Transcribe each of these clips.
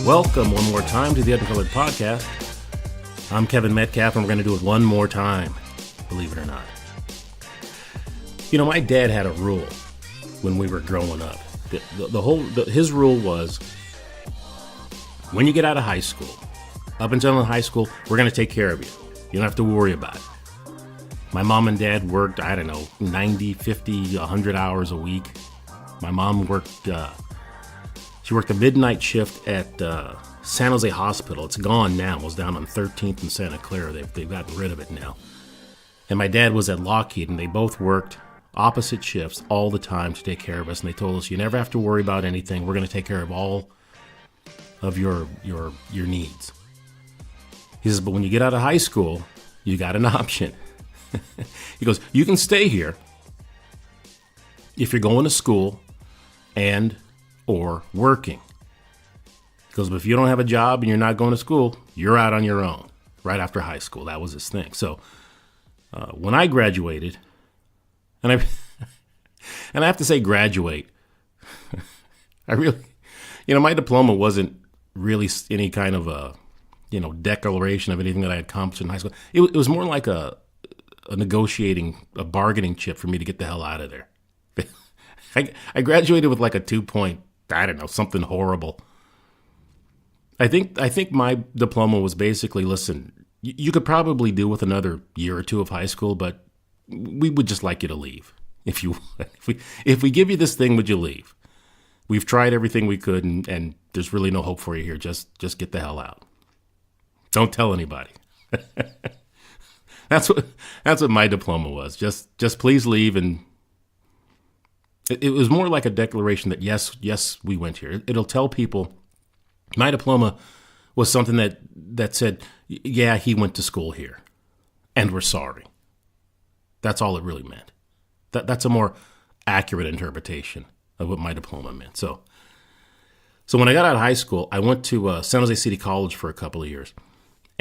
Welcome one more time to the Uncolored Podcast. I'm Kevin Metcalf, and we're going to do it one more time, believe it or not. You know, my dad had a rule when we were growing up. His rule was, when you get out of high school, up until high school, we're going to take care of you. You don't have to worry about it. My mom and dad worked, 90, 50, 100 hours a week. My mom worked, she worked a midnight shift at San Jose Hospital. It's gone now. It was down on 13th and Santa Clara. They've gotten rid of it now. And my dad was at Lockheed, and they both worked opposite shifts all the time to take care of us. And they told us, you never have to worry about anything. We're going to take care of all of your needs. He says, but when you get out of high school, you got an option. He goes, you can stay here if you're going to school and or working. He goes, but if you don't have a job and you're not going to school, you're out on your own right after high school. That was his thing. So when I graduated, and I have to say graduate, I really, my diploma wasn't really any kind of a, declaration of anything that I had accomplished in high school. It was more like a bargaining chip for me to get the hell out of there. I graduated with like a 2 point, something horrible. I think my diploma was basically, listen, you could probably do with another year or two of high school, but we would just like you to leave. If we give you this thing, would you leave? We've tried everything we could, and there's really no hope for you here. Just get the hell out. Don't tell anybody. That's what my diploma was. Just please leave. And it was more like a declaration that yes, we went here. It'll tell people my diploma was something that said, yeah, he went to school here, and we're sorry. That's all it really meant. That's a more accurate interpretation of what my diploma meant. So when I got out of high school, I went to San Jose City College for a couple of years.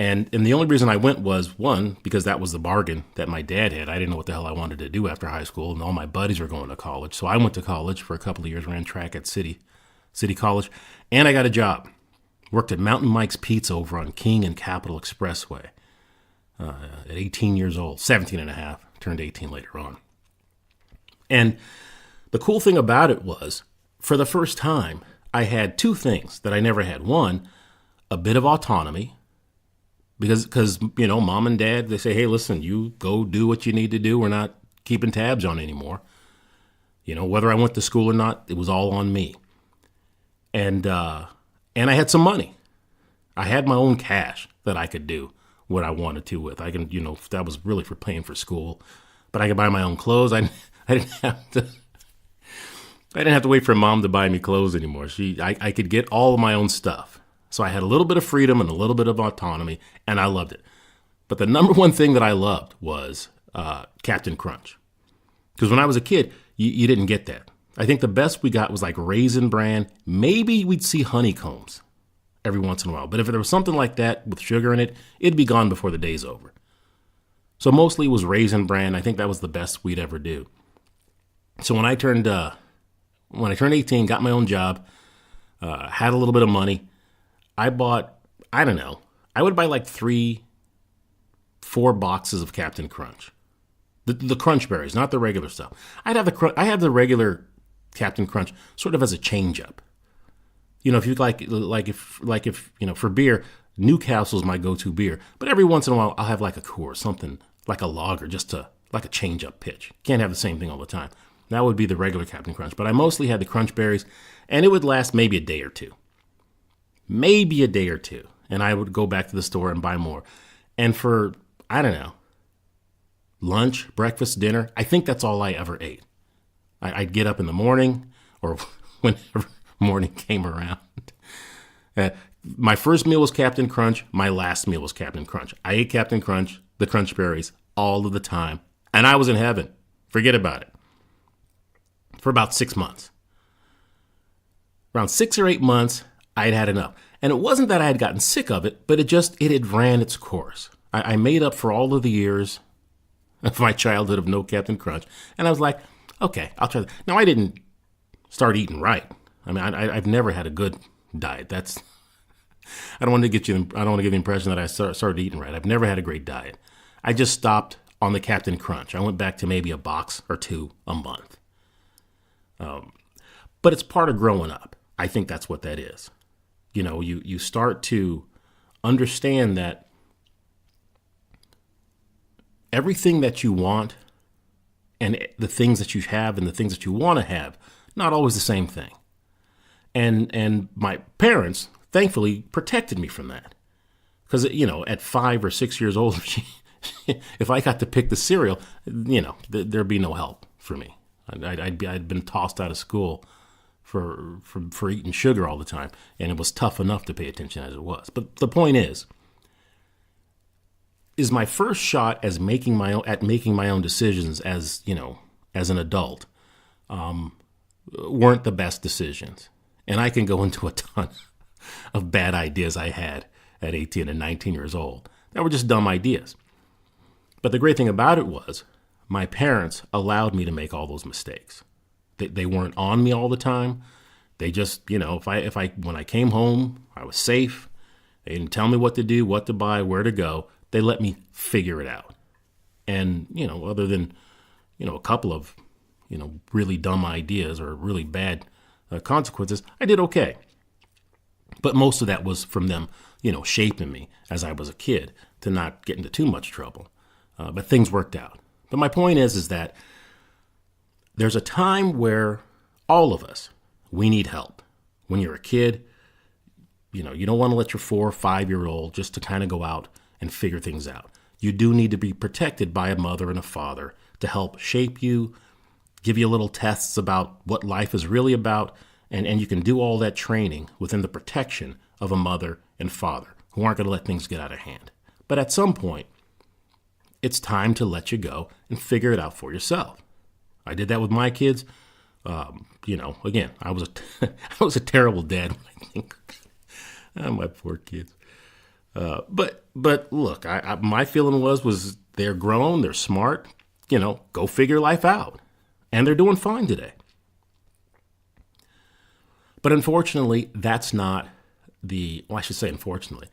And the only reason I went was, one, because that was the bargain that my dad had. I didn't know what the hell I wanted to do after high school, and all my buddies were going to college. So I went to college for a couple of years, ran track at City College, and I got a job. Worked at Mountain Mike's Pizza over on King and Capitol Expressway at 18 years old, 17 and a half, turned 18 later on. And the cool thing about it was, for the first time, I had two things that I never had. One, a bit of autonomy. Because mom and dad, they say, hey, listen, you go do what you need to do. We're not keeping tabs on anymore. Whether I went to school or not, it was all on me. And I had some money. I had my own cash that I could do what I wanted to with. I can, that was really for paying for school. But I could buy my own clothes. I didn't have to wait for mom to buy me clothes anymore. I could get all of my own stuff. So I had a little bit of freedom and a little bit of autonomy, and I loved it. But the number one thing that I loved was Captain Crunch. Because when I was a kid, you didn't get that. I think the best we got was like Raisin Bran. Maybe we'd see honeycombs every once in a while. But if there was something like that with sugar in it, it'd be gone before the day's over. So mostly it was Raisin Bran. I think that was the best we'd ever do. So when I turned 18, got my own job, had a little bit of money, I bought, I would buy like 3-4 boxes of Captain Crunch. The Crunch Berries, not the regular stuff. I have the regular Captain Crunch sort of as a change up. If you if for beer, Newcastle's my go-to beer. But every once in a while, I'll have like a Coors, something like a lager, just to like a change up pitch. Can't have the same thing all the time. That would be the regular Captain Crunch. But I mostly had the Crunch Berries, and it would last maybe a day or two. And I would go back to the store and buy more. And for, lunch, breakfast, dinner, I think that's all I ever ate. I'd get up in the morning or whenever morning came around. My first meal was Captain Crunch. My last meal was Captain Crunch. I ate Captain Crunch, the Crunch Berries, all of the time. And I was in heaven. Forget about it. For about 6 months. Around 6 or 8 months, I'd had enough. And it wasn't that I had gotten sick of it, but it had ran its course. I made up for all of the years of my childhood of no Captain Crunch. And I was like, okay, I'll try that. Now, I didn't start eating right. I mean, I've never had a good diet. I don't want to give the impression that I started eating right. I've never had a great diet. I just stopped on the Captain Crunch. I went back to maybe a box or two a month. But it's part of growing up. I think that's what that is. You start to understand that everything that you want and the things that you have and the things that you want to have, not always the same thing. And my parents, thankfully, protected me from that. Because, at 5 or 6 years old, if I got to pick the cereal, there'd be no help for me. I'd been tossed out of school for eating sugar all the time, and it was tough enough to pay attention as it was. But the point is my first shot at making my own decisions as an adult weren't the best decisions. And I can go into a ton of bad ideas I had at 18 and 19 years old that were just dumb ideas. But the great thing about it was my parents allowed me to make all those mistakes. They weren't on me all the time. They just, when I came home, I was safe. They didn't tell me what to do, what to buy, where to go. They let me figure it out. And, other than, a couple of, really dumb ideas or really bad consequences, I did okay. But most of that was from them, shaping me as I was a kid to not get into too much trouble. But things worked out. But my point is that there's a time where all of us, we need help. When you're a kid, you don't want to let your 4 or 5-year-old just to kind of go out and figure things out. You do need to be protected by a mother and a father to help shape you, give you little tests about what life is really about, and you can do all that training within the protection of a mother and father who aren't going to let things get out of hand. But at some point, it's time to let you go and figure it out for yourself. I did that with my kids. Again, I was a terrible dad. I think my poor kids. But look, my feeling was they're grown, they're smart. Go figure life out, and they're doing fine today. But unfortunately, that's not I should say unfortunately.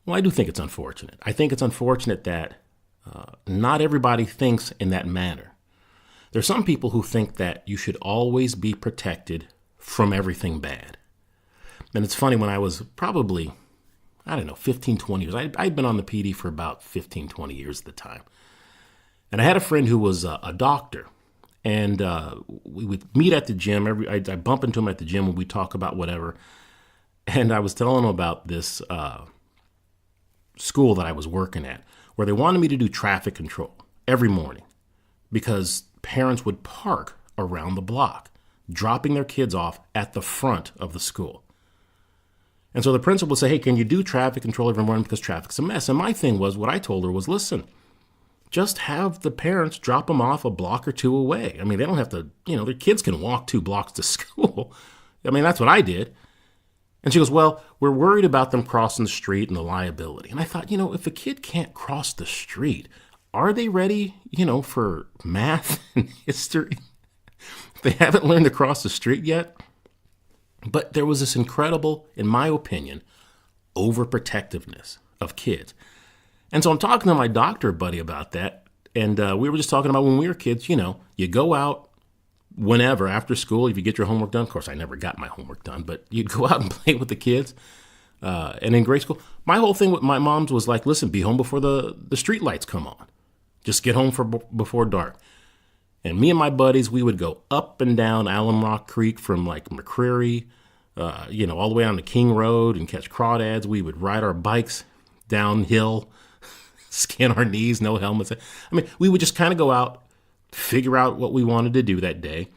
Well, I do think it's unfortunate. I think it's unfortunate that not everybody thinks in that manner. There's some people who think that you should always be protected from everything bad. And it's funny, when I was probably, 15, 20 years, I'd been on the PD for about 15, 20 years at the time. And I had a friend who was a doctor. And we would meet at the gym. I bump into him at the gym and we talk about whatever. And I was telling him about this school that I was working at, where they wanted me to do traffic control every morning because parents would park around the block, dropping their kids off at the front of the school. And so the principal would say, hey, can you do traffic control every morning because traffic's a mess? And my thing was, what I told her was, listen, just have the parents drop them off a block or two away. I mean, they don't have to, their kids can walk 2 blocks to school. I mean, that's what I did. And she goes, well, we're worried about them crossing the street and the liability. And I thought, if a kid can't cross the street, are they ready, for math and history? They haven't learned to cross the street yet. But there was this incredible, in my opinion, overprotectiveness of kids. And so I'm talking to my doctor buddy about that. And we were just talking about when we were kids, you go out whenever after school, if you get your homework done. Of course, I never got my homework done, but you'd go out and play with the kids. And in grade school, my whole thing with my mom's was like, listen, be home before the street lights come on. Just get home before dark. And me and my buddies, we would go up and down Alum Rock Creek from like McCreary, all the way down to King Road and catch crawdads. We would ride our bikes downhill, skin our knees, no helmets. I mean, we would just kind of go out, figure out what we wanted to do that day,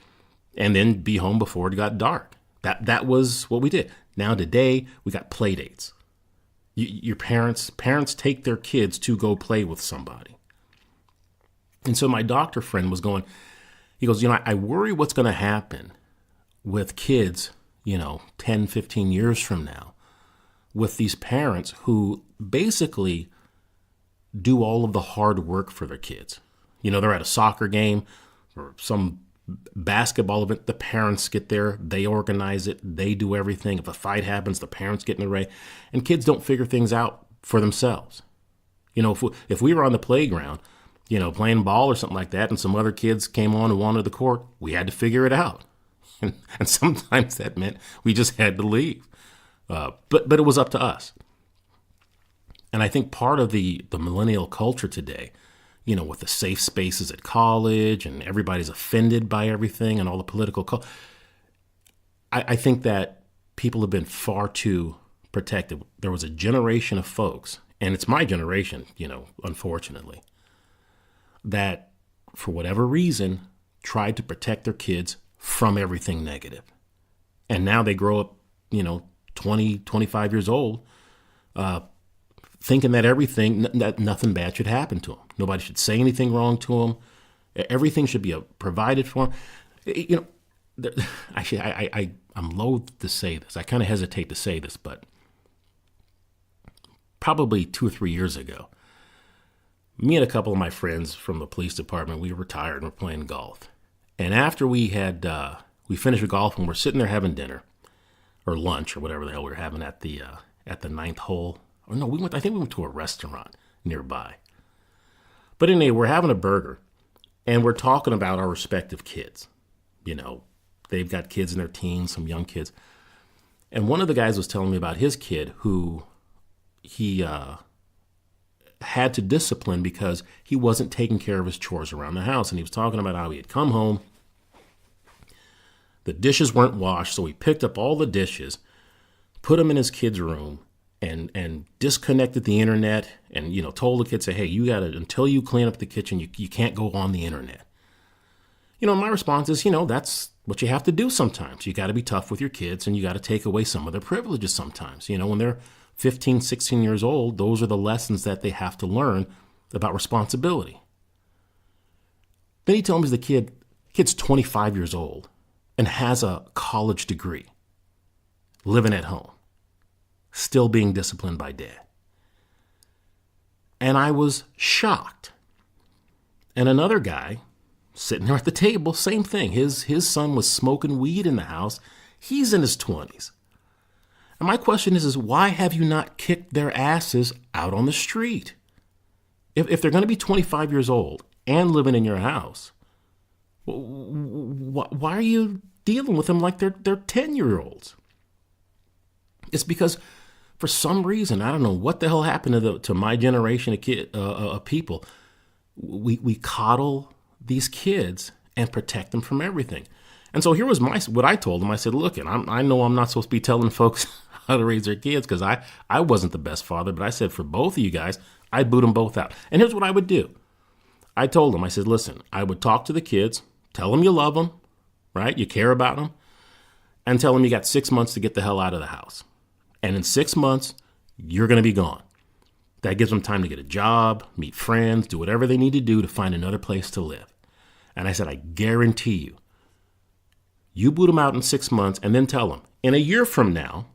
and then be home before it got dark. That was what we did. Now today, we got play dates. Your parents take their kids to go play with somebody. And so my doctor friend was going, he goes, I worry what's going to happen with kids, 10, 15 years from now, with these parents who basically do all of the hard work for their kids. They're at a soccer game or some basketball event, the parents get there, they organize it, they do everything. If a fight happens, the parents get in the way, and kids don't figure things out for themselves. If we were on the playground, playing ball or something like that, and some other kids came on and wanted the court, we had to figure it out. And sometimes that meant we just had to leave. But it was up to us. And I think part of the millennial culture today, with the safe spaces at college and everybody's offended by everything and all the political I think that people have been far too protective. There was a generation of folks, and it's my generation, unfortunately, that for whatever reason tried to protect their kids from everything negative. And now they grow up, 20, 25 years old, thinking that that nothing bad should happen to them. Nobody should say anything wrong to them. Everything should be provided for them. Actually, I'm loath to say this. I kind of hesitate to say this, but probably 2 or 3 years ago, me and a couple of my friends from the police department, we were retired and we're playing golf. And after we finished golf and we're sitting there having dinner or lunch or whatever the hell we were having at the ninth hole. Or no, I think we went to a restaurant nearby. But anyway, we're having a burger and we're talking about our respective kids. They've got kids in their teens, some young kids. And one of the guys was telling me about his kid who he had to discipline because he wasn't taking care of his chores around the house. And he was talking about how he had come home, the dishes weren't washed, so he picked up all the dishes, put them in his kid's room, and disconnected the internet, and told the kids, say, hey, you gotta, until you clean up the kitchen, you can't go on the internet. My response is, that's what you have to do sometimes. You got to be tough with your kids, and you got to take away some of their privileges sometimes. When they're 15, 16 years old, those are the lessons that they have to learn about responsibility. Then he told me the kid's 25 years old and has a college degree, living at home, still being disciplined by dad. And I was shocked. And another guy sitting there at the table, same thing. His son was smoking weed in the house. He's in his 20s. And my question is why have you not kicked their asses out on the street? If they're going to be 25 years old and living in your house, why are you dealing with them like they're 10-year-olds? It's because for some reason, I don't know what the hell happened to my generation of people. We coddle these kids and protect them from everything. And so here was what I told them. I said, look, and I know I'm not supposed to be telling folks how to raise their kids because I wasn't the best father, but I said for both of you guys, I'd boot them both out. And here's what I would do. I told them, I said, listen, I would talk to the kids, tell them you love them, right? You care about them, and tell them you got 6 months to get the hell out of the house. And in 6 months, you're going to be gone. That gives them time to get a job, meet friends, do whatever they need to do to find another place to live. And I said, I guarantee you boot them out in 6 months and then tell them, in a year from now,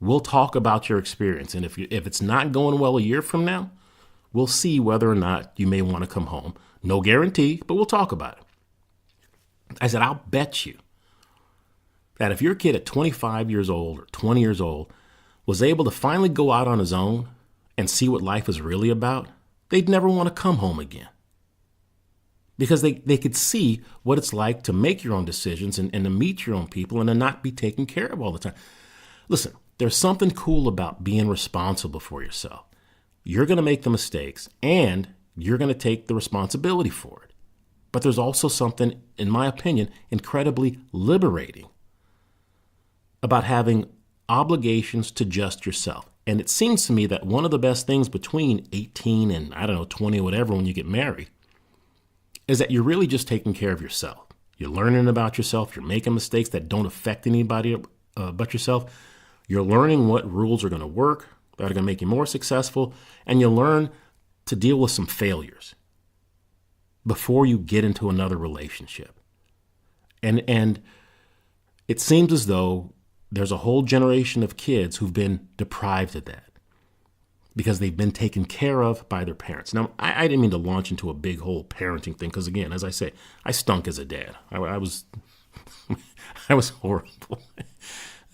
we'll talk about your experience. And if it's not going well a year from now, we'll see whether or not you may want to come home. No guarantee, but we'll talk about it. I said, I'll bet you that if your kid at 25 years old or 20 years old was able to finally go out on his own and see what life is really about, they'd never want to come home again. Because they could see what it's like to make your own decisions and to meet your own people and to not be taken care of all the time. Listen, there's something cool about being responsible for yourself. You're going to make the mistakes and you're going to take the responsibility for it. But there's also something, in my opinion, incredibly liberating about having obligations to just yourself. And it seems to me that one of the best things between 18 and, 20 or whatever when you get married is that you're really just taking care of yourself. You're learning about yourself. You're making mistakes that don't affect anybody but yourself. You're learning what rules are going to work, that are going to make you more successful, and you learn to deal with some failures before you get into another relationship. And it seems as though there's a whole generation of kids who've been deprived of that. because they've been taken care of by their parents. Now, I didn't mean to launch into a big whole parenting thing because, again, as I say, I stunk as a dad. I was I was horrible.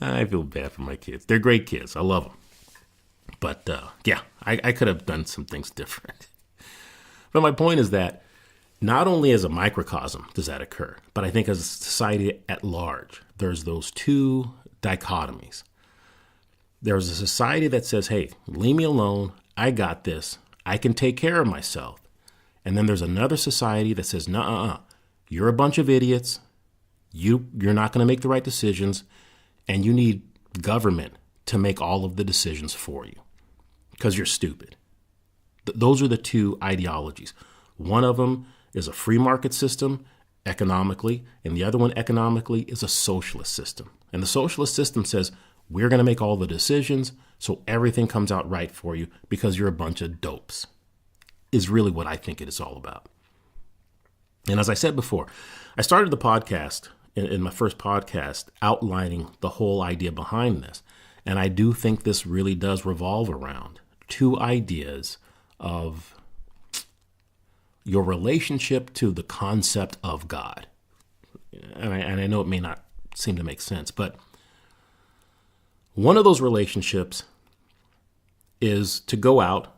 I feel bad for my kids. They're great kids. I love them. But, I could have done some things different. But my point is that not only as a microcosm does that occur, but I think as a society at large, there's those two dichotomies. There's a society that says, hey, leave me alone. I got this. I can take care of myself. And then there's another society that says, nuh-uh, you're a bunch of idiots. You're not going to make the right decisions. And you need government to make all of the decisions for you because you're stupid. Those are the two ideologies. One of them is a free market system economically, and the other one economically is a socialist system. And the socialist system says, we're going to make all the decisions so everything comes out right for you because you're a bunch of dopes, is really what I think it is all about. And as I said before, I started the podcast in my first podcast outlining the whole idea behind this. And I do think this really does revolve around two ideas of your relationship to the concept of God. And I know it may not seem to make sense, but one of those relationships is to go out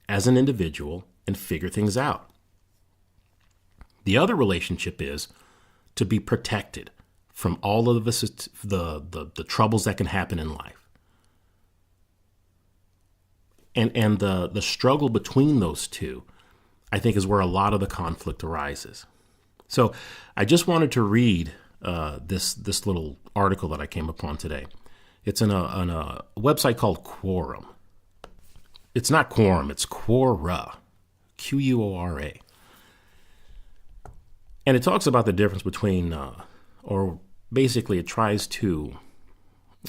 as an individual and figure things out. The other relationship is to be protected from all of the troubles that can happen in life. And the struggle between those two, I think, is where a lot of the conflict arises. So I just wanted to read this little article that I came upon today. It's on a website called Quorum. It's not Quorum, it's Quora, Quora. And it talks about the difference between, or basically it tries to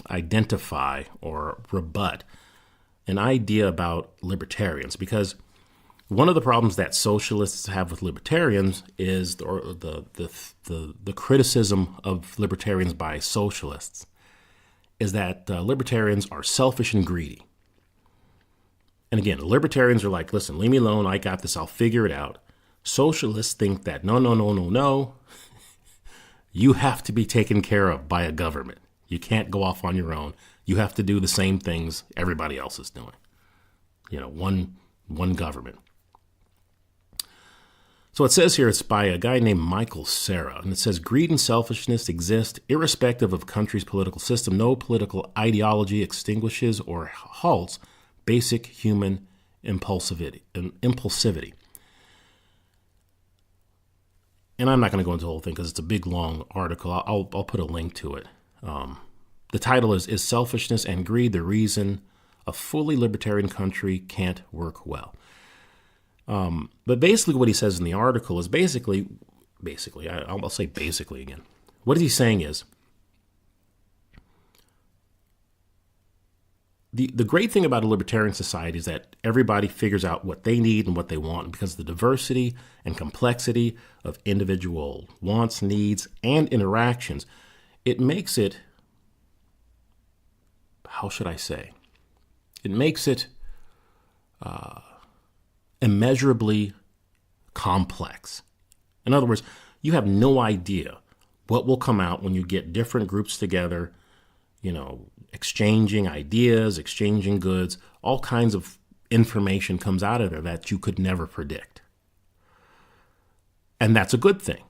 identify or rebut an idea about libertarians, because one of the problems that socialists have with libertarians is the criticism of libertarians by socialists is that libertarians are selfish and greedy. And again, libertarians are like, listen, leave me alone. I got this. I'll figure it out. Socialists think that no. You have to be taken care of by a government. You can't go off on your own. You have to do the same things everybody else is doing. One government. So it says here it's by a guy named Michael Serra, and it says greed and selfishness exist irrespective of country's political system. No political ideology extinguishes or halts basic human impulsivity. And I'm not going to go into the whole thing because it's a big, long article. I'll put a link to it. The title is Selfishness and Greed the Reason a Fully Libertarian Country Can't Work Well. But basically what he says in the article is basically, I'll say basically again. What he's saying is, the great thing about a libertarian society is that everybody figures out what they need and what they want, because the diversity and complexity of individual wants, needs, and interactions, it makes it, how should I say? It makes it immeasurably complex. In other words, you have no idea what will come out when you get different groups together, exchanging ideas, exchanging goods. All kinds of information comes out of there that you could never predict. And that's a good thing,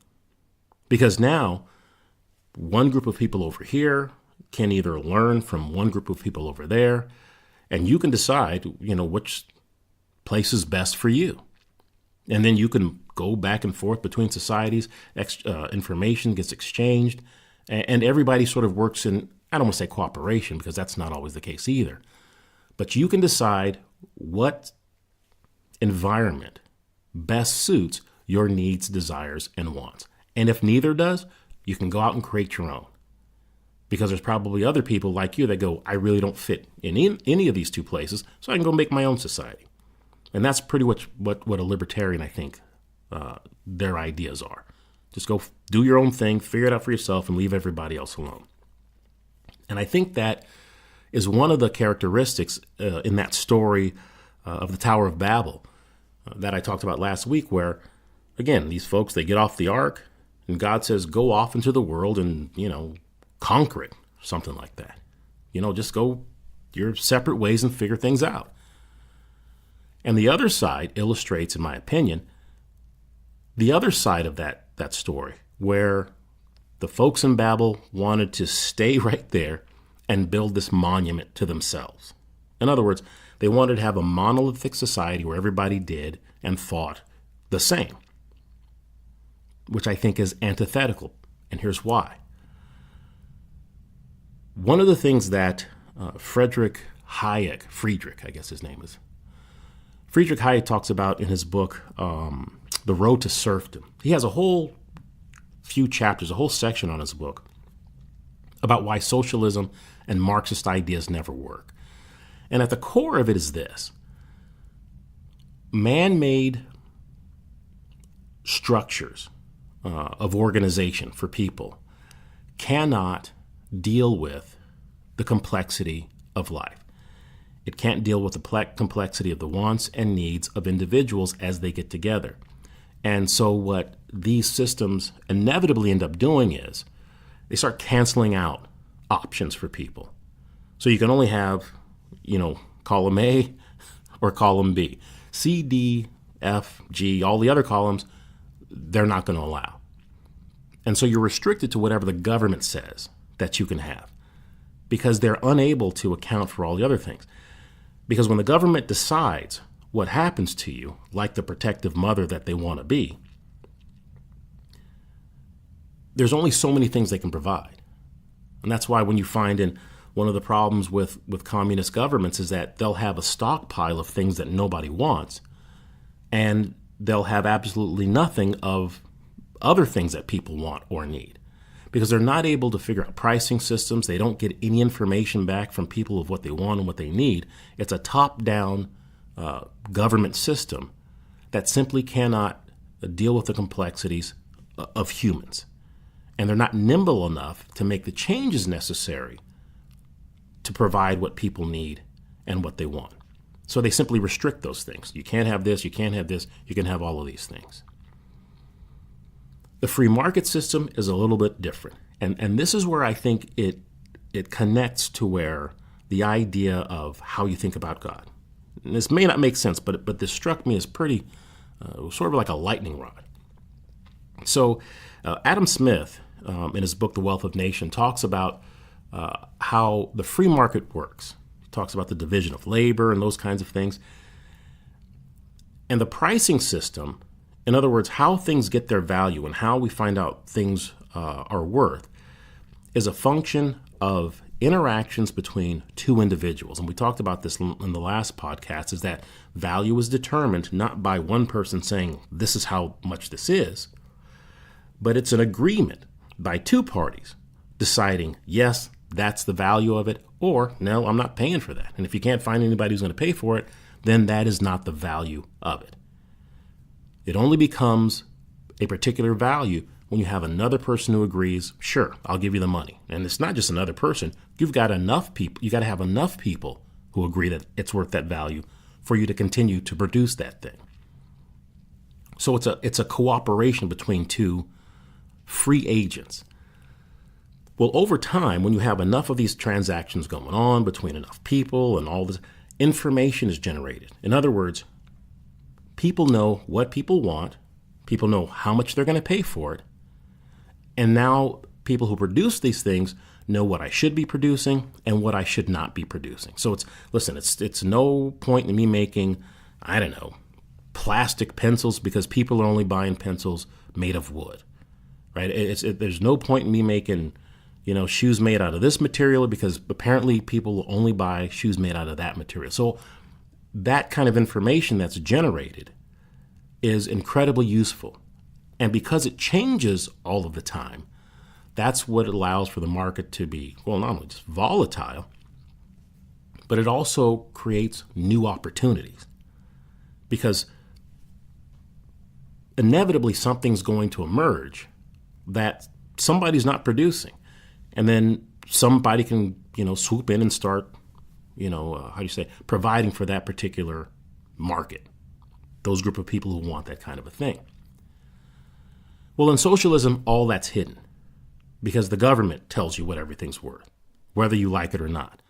because now one group of people over here can either learn from one group of people over there, and you can decide, which place is best for you. And then you can go back and forth between societies, information gets exchanged, and everybody sort of works in, I don't want to say cooperation, because that's not always the case either. But you can decide what environment best suits your needs, desires, and wants. And if neither does, you can go out and create your own. Because there's probably other people like you that go, I really don't fit in any of these two places, so I can go make my own society. And that's pretty much what a libertarian, I think, their ideas are. Just go do your own thing, figure it out for yourself, and leave everybody else alone. And I think that is one of the characteristics in that story of the Tower of Babel that I talked about last week, where, again, these folks, they get off the ark, and God says, go off into the world and, conquer it, something like that. Just go your separate ways and figure things out. And the other side illustrates, in my opinion, the other side of that story, where the folks in Babel wanted to stay right there and build this monument to themselves. In other words, they wanted to have a monolithic society where everybody did and thought the same, which I think is antithetical. And here's why. One of the things that Friedrich, I guess his name is, Friedrich Hayek talks about in his book, The Road to Serfdom. He has a whole few chapters, a whole section on his book about why socialism and Marxist ideas never work. And at the core of it is this: man-made structures of organization for people cannot deal with the complexity of life. It can't deal with the complexity of the wants and needs of individuals as they get together. And so what these systems inevitably end up doing is they start canceling out options for people. So you can only have, column A or column B. C, D, F, G, all the other columns, they're not going to allow. And so you're restricted to whatever the government says that you can have, because they're unable to account for all the other things. Because when the government decides what happens to you, like the protective mother that they want to be, there's only so many things they can provide. And that's why when you find in one of the problems with communist governments is that they'll have a stockpile of things that nobody wants, and they'll have absolutely nothing of other things that people want or need, because they're not able to figure out pricing systems. They don't get any information back from people of what they want and what they need. It's a top-down government system that simply cannot deal with the complexities of humans. And they're not nimble enough to make the changes necessary to provide what people need and what they want. So they simply restrict those things. You can't have this, you can't have this, you can have all of these things. The free market system is a little bit different. And this is where I think it connects to where the idea of how you think about God. And this may not make sense, but this struck me as pretty, sort of like a lightning rod. So Adam Smith, in his book, The Wealth of Nations, talks about how the free market works. He talks about the division of labor and those kinds of things. And the pricing system, in other words, how things get their value and how we find out things are worth, is a function of interactions between two individuals. And we talked about this in the last podcast, is that value is determined not by one person saying, this is how much this is, but it's an agreement by two parties deciding, yes, that's the value of it, or no, I'm not paying for that. And if you can't find anybody who's going to pay for it, then that is not the value of it. It only becomes a particular value when you have another person who agrees, sure, I'll give you the money. And it's not just another person. You've got enough people. You got to have enough people who agree that it's worth that value for you to continue to produce that thing. So it's a cooperation between two free agents. Well, over time, when you have enough of these transactions going on between enough people and all this, information is generated. In other words, people know what people want, people know how much they're going to pay for it, and now people who produce these things know what I should be producing and what I should not be producing. So it's no point in me making, I don't know, plastic pencils because people are only buying pencils made of wood, right? There's no point in me making, shoes made out of this material because apparently people will only buy shoes made out of that material. So that kind of information that's generated is incredibly useful. And because it changes all of the time, that's what allows for the market to be, well, not only just volatile, but it also creates new opportunities. Because inevitably something's going to emerge that somebody's not producing. And then somebody can, swoop in and start, providing for that particular market, those group of people who want that kind of a thing. Well, in socialism, all that's hidden because the government tells you what everything's worth, whether you like it or not,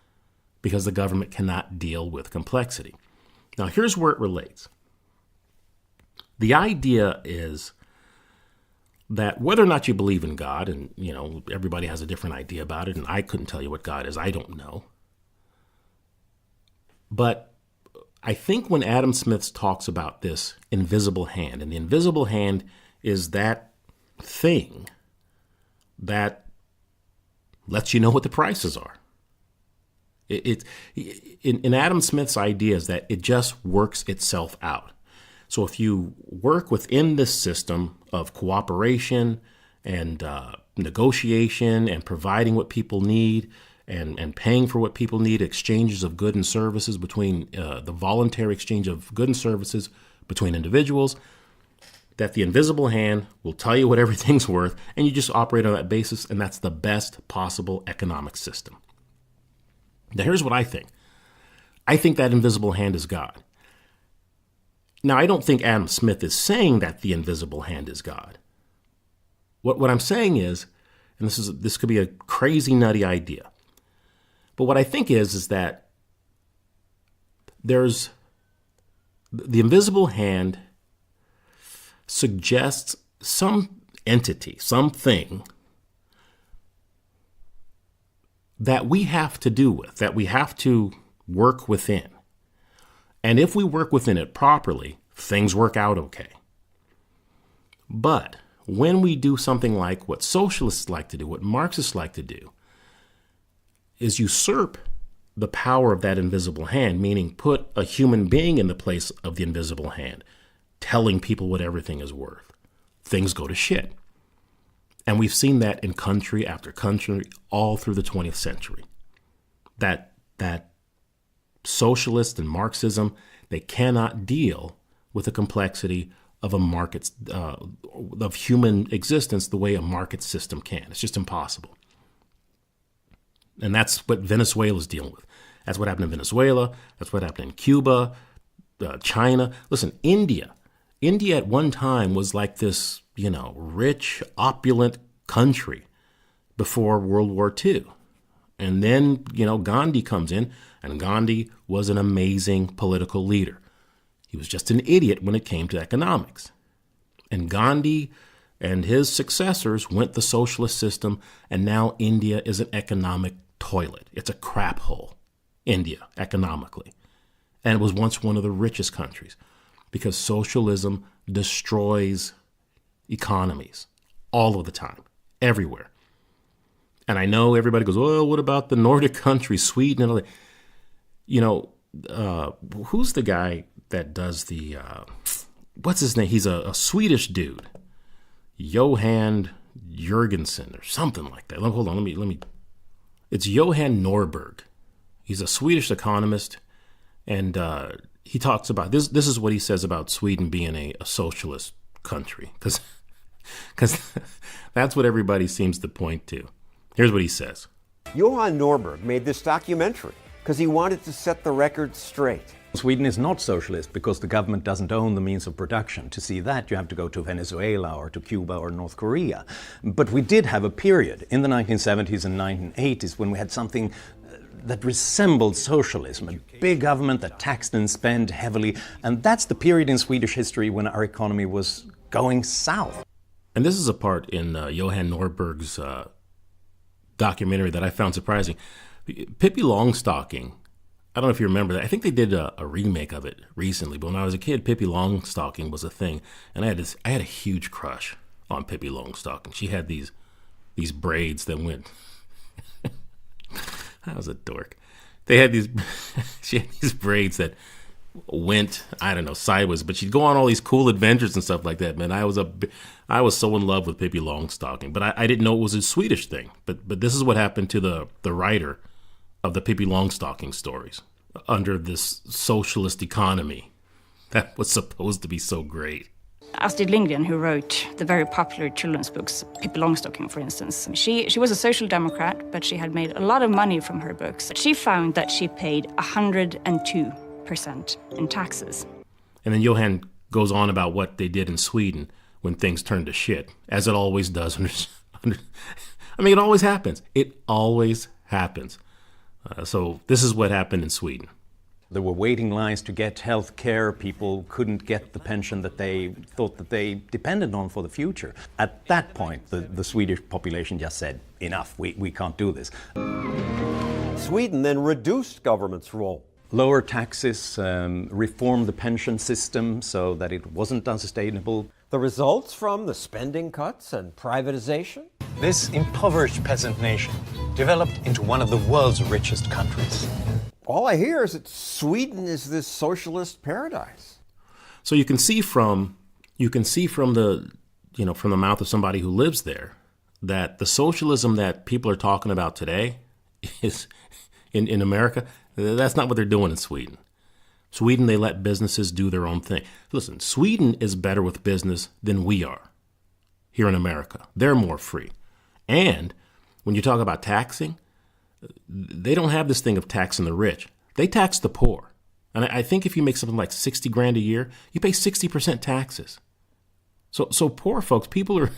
because the government cannot deal with complexity. Now, here's where it relates. The idea is that whether or not you believe in God, and everybody has a different idea about it, and I couldn't tell you what God is, I don't know. But I think when Adam Smith talks about this invisible hand, and the invisible hand is that thing that lets you know what the prices are. In Adam Smith's idea is that it just works itself out. So if you work within this system of cooperation and negotiation and providing what people need and paying for what people need, exchanges of goods and services between the voluntary exchange of goods and services between individuals, that the invisible hand will tell you what everything's worth, and you just operate on that basis, and that's the best possible economic system. Now, here's what I think. I think that invisible hand is God. Now, I don't think Adam Smith is saying that the invisible hand is God. What I'm saying is, and this could be a crazy, nutty idea, but what I think is that there's the invisible hand suggests some entity, something that we have to do with, that we have to work within. And if we work within it properly, things work out okay. But when we do something like what socialists like to do, what Marxists like to do, is usurp the power of that invisible hand, meaning put a human being in the place of the invisible hand, telling people what everything is worth, things go to shit. And we've seen that in country after country all through the 20th century. That socialists and Marxism, they cannot deal with the complexity of a market, of human existence the way a market system can. It's just impossible. And that's what Venezuela is dealing with. That's what happened in Venezuela. That's what happened in Cuba, China. Listen, India at one time was like this, rich, opulent country before World War II. And then, Gandhi comes in, and Gandhi was an amazing political leader. He was just an idiot when it came to economics. And Gandhi and his successors went the socialist system, and now India is an economic toilet. It's a crap hole, India, economically. And it was once one of the richest countries because socialism destroys economies all of the time, everywhere. And I know everybody goes, oh, what about the Nordic countries, Sweden and all that? Who's the guy that does the, what's his name? He's a Swedish dude, Johan Jurgensen or something like that. Hold on, let me. It's Johan Norberg. He's a Swedish economist, and he talks about this. This is what he says about Sweden being a socialist country, because that's what everybody seems to point to. Here's what he says. Johan Norberg made this documentary because he wanted to set the record straight. Sweden is not socialist because the government doesn't own the means of production. To see that, you have to go to Venezuela or to Cuba or North Korea. But we did have a period in the 1970s and 1980s when we had something that resembled socialism, a big government that taxed and spent heavily. And that's the period in Swedish history when our economy was going south. And this is a part in Johan Norberg's documentary that I found surprising. Pippi Longstocking, I don't know if you remember that. I think they did a remake of it recently, but when I was a kid, Pippi Longstocking was a thing. And I had a huge crush on Pippi Longstocking. She had these braids that went... I was a dork. She had these braids that went, I don't know, sideways, but she'd go on all these cool adventures and stuff like that, man. I was so in love with Pippi Longstocking, but I didn't know it was a Swedish thing. But this is what happened to the writer of the Pippi Longstocking stories under this socialist economy that was supposed to be so great. Astrid Lindgren, who wrote the very popular children's books, Pippi Longstocking, for instance, she was a social democrat, but she had made a lot of money from her books. She found that she paid 102% in taxes. And then Johan goes on about what they did in Sweden when things turned to shit, as it always does. I mean, it always happens. It always happens. So this is what happened in Sweden. There were waiting lines to get health care. People couldn't get the pension that they thought that they depended on for the future. At that point, the Swedish population just said, enough, we can't do this. Sweden then reduced government's role. Lower taxes, reform the pension system so that it wasn't unsustainable. The results from the spending cuts and privatization? This impoverished peasant nation developed into one of the world's richest countries. All I hear is that Sweden is this socialist paradise. So you can see from the from the mouth of somebody who lives there that the socialism that people are talking about today is in America. That's not what they're doing in Sweden. Sweden, they let businesses do their own thing. Listen, Sweden is better with business than we are here in America. They're more free. And when you talk about taxing, they don't have this thing of taxing the rich. They tax the poor. And I think if you make something like 60 grand a year, you pay 60% taxes. So poor folks, people are...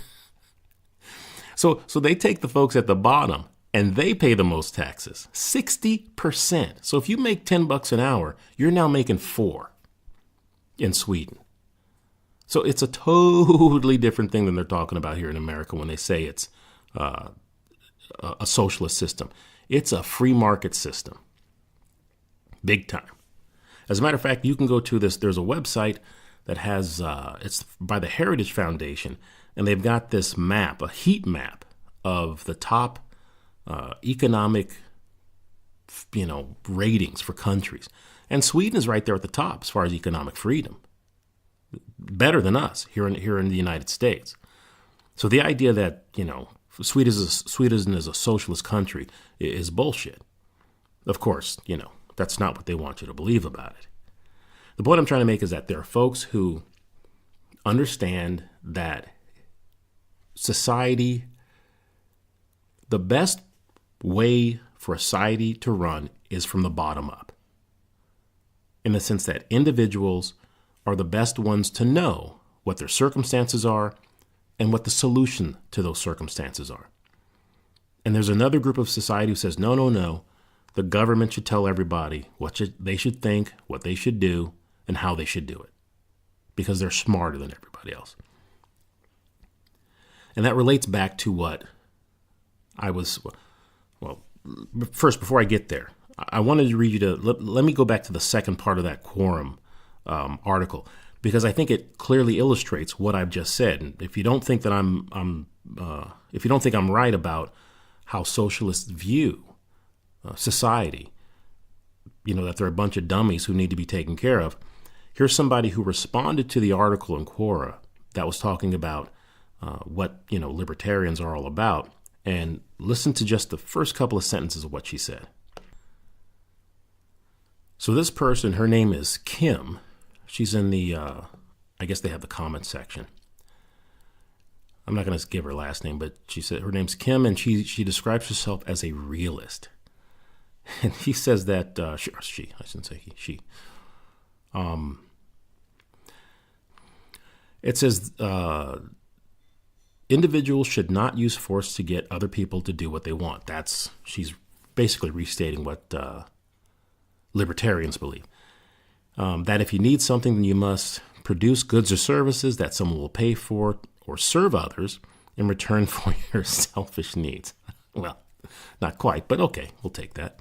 So they take the folks at the bottom and they pay the most taxes, 60%. So if you make $10 an hour, you're now making $4 in Sweden. So it's a totally different thing than they're talking about here in America when they say it's a socialist system. It's a free market system, big time. As a matter of fact, you can go to this. There's a website that has, it's by the Heritage Foundation, and they've got this map, a heat map of the top economic, ratings for countries. And Sweden is right there at the top as far as economic freedom. Better than us here in the United States. So the idea that, Sweden is a socialist country is bullshit. Of course, that's not what they want you to believe about it. The point I'm trying to make is that there are folks who understand that society, the best way for a society to run is from the bottom up. In the sense that individuals are the best ones to know what their circumstances are and what the solution to those circumstances are. And there's another group of society who says, no, the government should tell everybody what they should think, what they should do, and how they should do it, because they're smarter than everybody else. And that relates back to what I was, first, before I get there, I wanted to read you let me go back to the second part of that Quorum article, because I think it clearly illustrates what I've just said. And if you don't think that if you don't think I'm right about how socialists view society, that they're a bunch of dummies who need to be taken care of, here's somebody who responded to the article in Quora that was talking about what libertarians are all about, and listen to just the first couple of sentences of what she said. So this person, her name is Kim. She's in the, I guess they have the comment section. I'm not going to give her last name, but she said her name's Kim, and she describes herself as a realist. And he says that, I shouldn't say she. It says, individuals should not use force to get other people to do what they want. She's basically restating what libertarians believe. That if you need something, then you must produce goods or services that someone will pay for or serve others in return for your selfish needs. Well, not quite, but okay, we'll take that.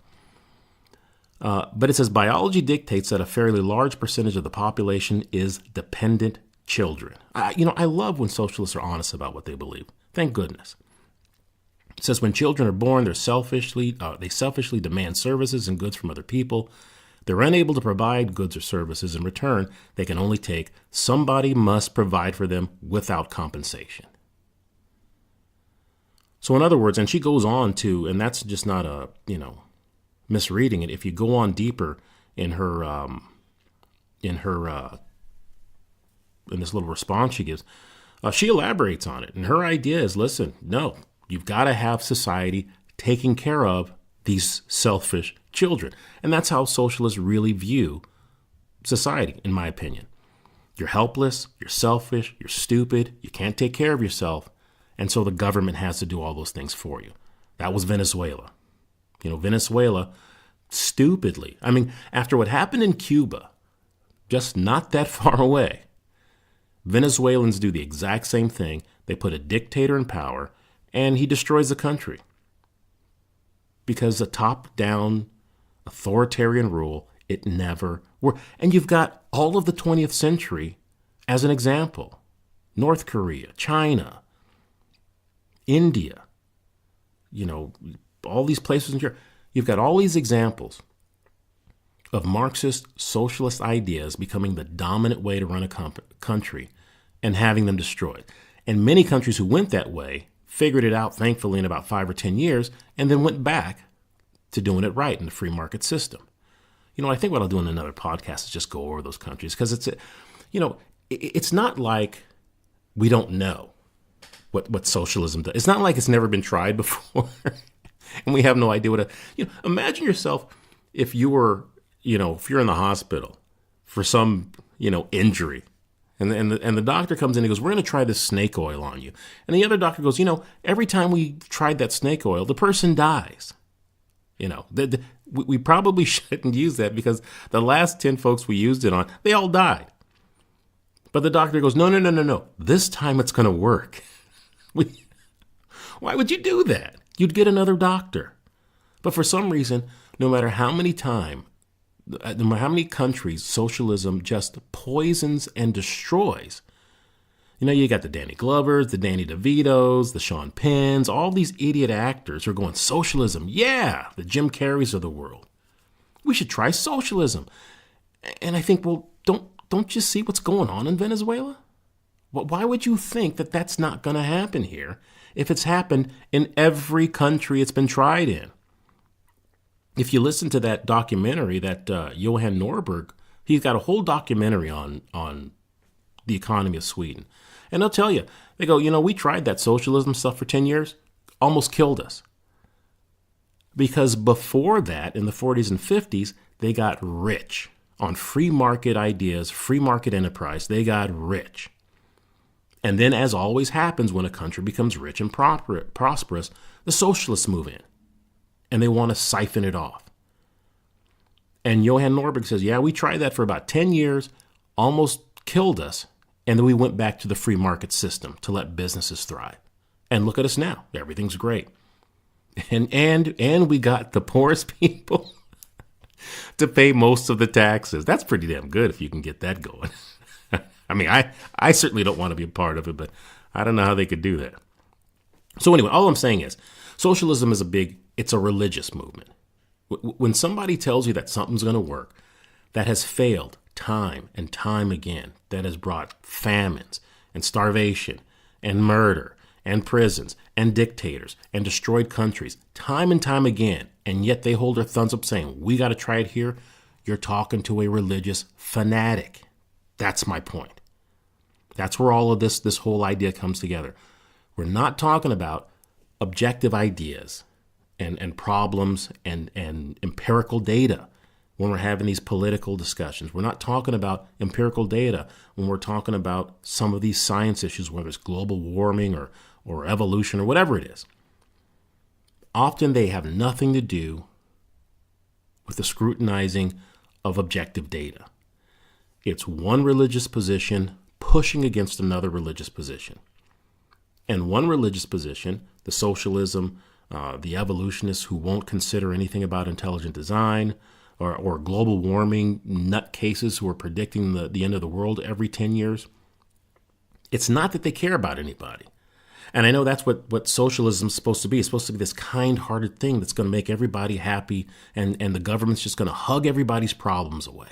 But it says biology dictates that a fairly large percentage of the population is dependent children. I love when socialists are honest about what they believe. Thank goodness. It says when children are born, they selfishly demand services and goods from other people. They're unable to provide goods or services in return. They can only take. Somebody must provide for them without compensation. So in other words, and she goes on to, and that's just not a, misreading it. If you go on deeper in her in this little response she gives, she elaborates on it. And her idea is, listen, no, you've got to have society taking care of these selfish children. And that's how socialists really view society, in my opinion. You're helpless, you're selfish, you're stupid, you can't take care of yourself, and so the government has to do all those things for you. That was Venezuela. Venezuela, stupidly, after what happened in Cuba, just not that far away, Venezuelans do the exact same thing. They put a dictator in power, and he destroys the country. Because a top-down authoritarian rule, it never worked. And you've got all of the 20th century as an example. North Korea, China, India, all these places in Europe. You've got all these examples of Marxist socialist ideas becoming the dominant way to run a country and having them destroyed. And many countries who went that way figured it out, thankfully, in about 5 or 10 years, and then went back to doing it right in the free market system. I think what I'll do in another podcast is just go over those countries, because it's not like we don't know what socialism does. It's not like it's never been tried before and we have no idea what imagine yourself if you were, if you're in the hospital for some, injury, and the doctor comes in and goes, we're going to try this snake oil on you. And the other doctor goes, every time we tried that snake oil, the person dies. We probably shouldn't use that, because the last 10 folks we used it on, they all died. But the doctor goes, no. This time it's going to work. Why would you do that? You'd get another doctor. But for some reason, no matter how many countries socialism just poisons and destroys. You got the Danny Glovers, the Danny DeVitos, the Sean Penns, all these idiot actors who are going, socialism, yeah, the Jim Carreys of the world. We should try socialism. And I think, well, don't you see what's going on in Venezuela? Why would you think that that's not going to happen here if it's happened in every country it's been tried in? If you listen to that documentary that Johan Norberg, he's got a whole documentary on the economy of Sweden. And they'll tell you, they go, we tried that socialism stuff for 10 years, almost killed us. Because before that, in the 40s and 50s, they got rich on free market ideas, free market enterprise. They got rich. And then, as always happens when a country becomes rich and prosperous, the socialists move in. And they want to siphon it off. And Johan Norberg says, yeah, we tried that for about 10 years, almost killed us. And then we went back to the free market system to let businesses thrive. And look at us now. Everything's great. And we got the poorest people to pay most of the taxes. That's pretty damn good if you can get that going. I certainly don't want to be a part of it, but I don't know how they could do that. So anyway, all I'm saying is socialism is it's a religious movement. When somebody tells you that something's going to work, that has failed time and time again, that has brought famines and starvation and murder and prisons and dictators and destroyed countries time and time again, and yet they hold their thumbs up saying, we got to try it here, you're talking to a religious fanatic. That's my point. That's where all of this whole idea comes together. We're not talking about objective ideas and problems and empirical data when we're having these political discussions. We're not talking about empirical data when we're talking about some of these science issues, whether it's global warming or evolution or whatever it is. Often they have nothing to do with the scrutinizing of objective data. It's one religious position pushing against another religious position. And one religious position, the socialism, the evolutionists who won't consider anything about intelligent design, or global warming nutcases who are predicting the end of the world every 10 years, it's not that they care about anybody. And I know that's what socialism is supposed to be. It's supposed to be this kind-hearted thing that's going to make everybody happy, and the government's just going to hug everybody's problems away.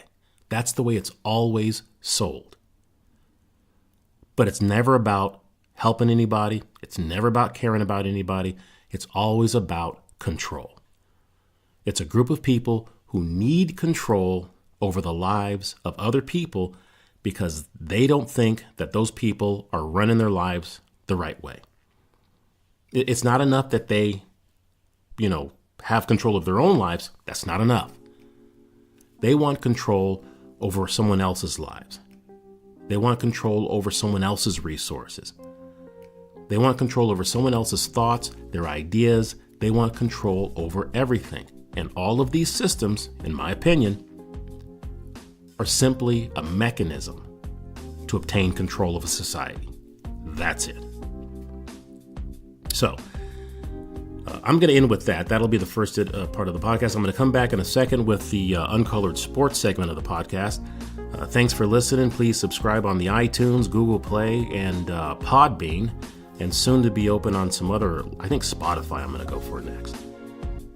That's the way it's always sold. But it's never about helping anybody. It's never about caring about anybody. It's always about control. It's a group of people who need control over the lives of other people because they don't think that those people are running their lives the right way. It's not enough that they, have control of their own lives. That's not enough. They want control over someone else's lives. They want control over someone else's resources. They want control over someone else's thoughts, their ideas. They want control over everything. And all of these systems, in my opinion, are simply a mechanism to obtain control of a society. That's it. So, I'm going to end with that. That'll be the first part of the podcast. I'm going to come back in a second with the uncolored sports segment of the podcast. Thanks for listening. Please subscribe on the iTunes, Google Play, and Podbean, and soon to be open on some other, I think Spotify I'm going to go for next.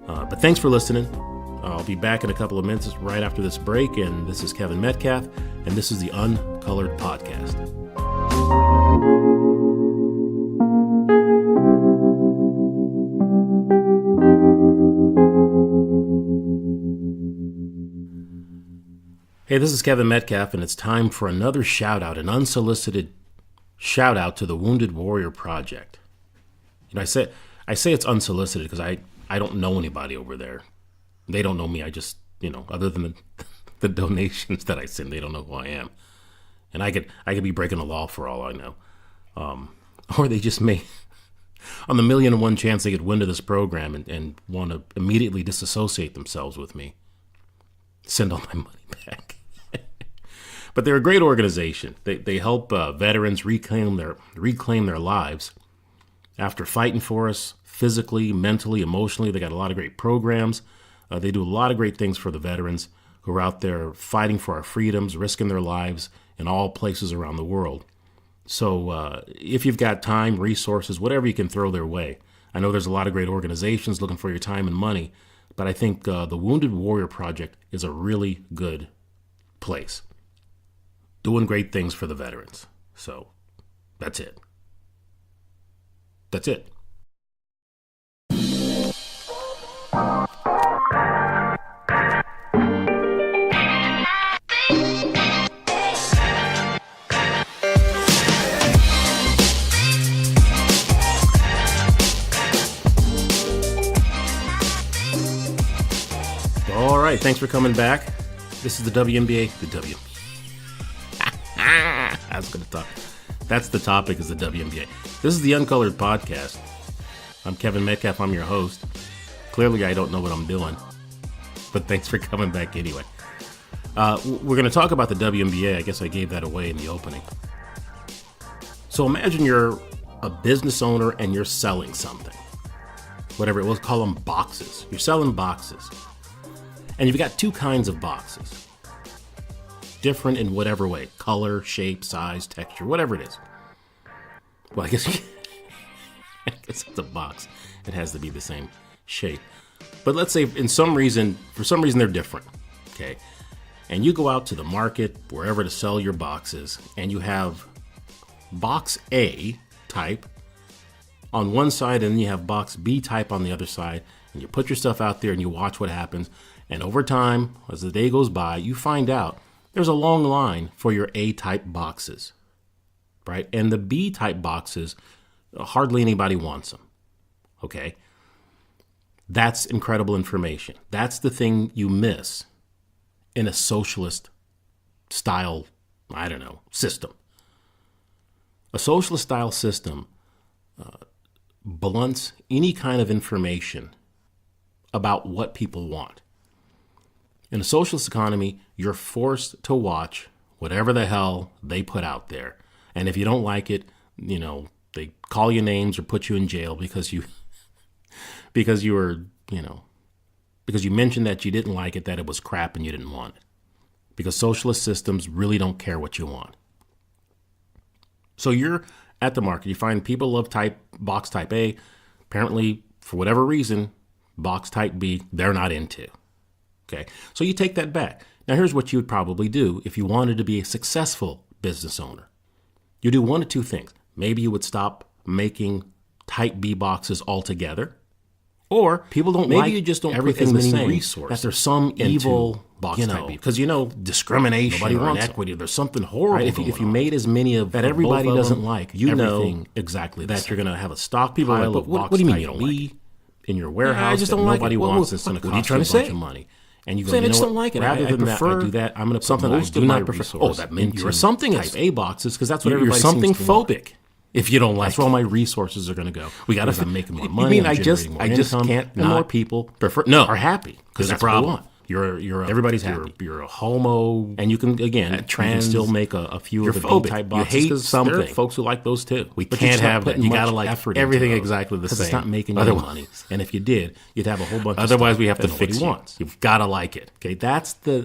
But thanks for listening. I'll be back in a couple of minutes right after this break, and this is Kevin Metcalf, and this is the Uncolored Podcast. Hey, this is Kevin Metcalf, and it's time for another shout-out, an unsolicited shout-out to the Wounded Warrior Project. You know, I say it's unsolicited because I don't know anybody over there. They don't know me. I just, other than the donations that I send, they don't know who I am. And I could be breaking the law for all I know. Or they just may, on the 1,000,001 chance they could win to this program and want to immediately disassociate themselves with me, send all my money back. But they're a great organization. They help veterans reclaim their lives after fighting for us physically, mentally, emotionally. They got a lot of great programs. They do a lot of great things for the veterans who are out there fighting for our freedoms, risking their lives in all places around the world. So if you've got time, resources, whatever you can throw their way. I know there's a lot of great organizations looking for your time and money, but I think the Wounded Warrior Project is a really good place. Doing great things for the veterans. So that's it. That's it. All right, thanks for coming back. This is the WNBA. I was going to talk. That's the topic, is the WNBA. This is the Uncolored Podcast. I'm Kevin Metcalf. I'm your host. Clearly, I don't know what I'm doing, but thanks for coming back anyway. We're going to talk about the WNBA. I guess I gave that away in the opening. So imagine you're a business owner and you're selling something. Whatever, we'll call them boxes. You're selling boxes. And you've got two kinds of boxes. Different in whatever way. Color, shape, size, texture, whatever it is. Well, I guess it's a box. It has to be the same shape. But let's say for some reason they're different. Okay. And you go out to the market, wherever to sell your boxes, and you have box A type on one side, and then you have box B type on the other side, and you put your stuff out there and you watch what happens. And over time, as the day goes by, you find out there's a long line for your A-type boxes, right? And the B-type boxes, hardly anybody wants them, okay? That's incredible information. That's the thing you miss in a socialist style, system. A socialist style system blunts any kind of information about what people want. In a socialist economy, you're forced to watch whatever the hell they put out there. And if you don't like it, they call you names or put you in jail because you mentioned that you didn't like it, that it was crap and you didn't want it. Because socialist systems really don't care what you want. So you're at the market. You find people love box type A. Apparently, for whatever reason, box type B, they're not into. Okay, so you take that back. Now, here's what you would probably do if you wanted to be a successful business owner. You do one of two things. Maybe you would stop making type B boxes altogether, or people don't Maybe like you just don't everything put the as many same. resources That there's some evil box type B, because discrimination Nobody or wants inequity. There's something horrible. Right, If you made as many of that everybody both of doesn't them, like, you know everything exactly that the you're going to have a stock People are pile like, of but box what do you mean type you don't B like it? in your warehouse just that don't like nobody it. wants. It's going to What are you cost trying you a to bunch say? of money. and you go, I you just know don't what? like it. Rather I than prefer that, I do that. I'm going to put something I most do of my not prefer. resources Oh, that means into you're something type A boxes because that's what You're everybody something seems to want. phobic. If you don't like That's where all my resources are going to go. We got Because to. I'm making more You money. mean I'm I just generating more income, can't and more not people prefer? are happy because There's that's a what we problem. want. You're Everybody's you're, happy. You're a homo, and you can again trans. You can still make a few You're of the phobic. B-type You boxes hate 'cause something. there are folks who like those too. We But can't you're just not have that. putting You much gotta like effort into everything those, exactly the 'cause same. It's not making you any Otherwise- money, and if you did, you'd have a whole bunch. Otherwise, of we stuff have to that fix nobody you. wants. You've got to like it. Okay, that's the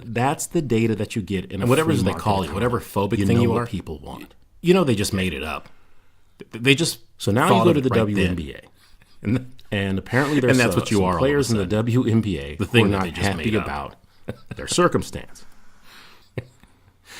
data that you get in a And whatever free they market call you, economy. whatever phobic you thing know you what are, people want. You know they just made it up. They just So now thought you go of to it the right WNBA, then. and apparently there's And that's what you some are all of a players in the sudden. WNBA The thing who are that not they just happy made up. about their circumstance.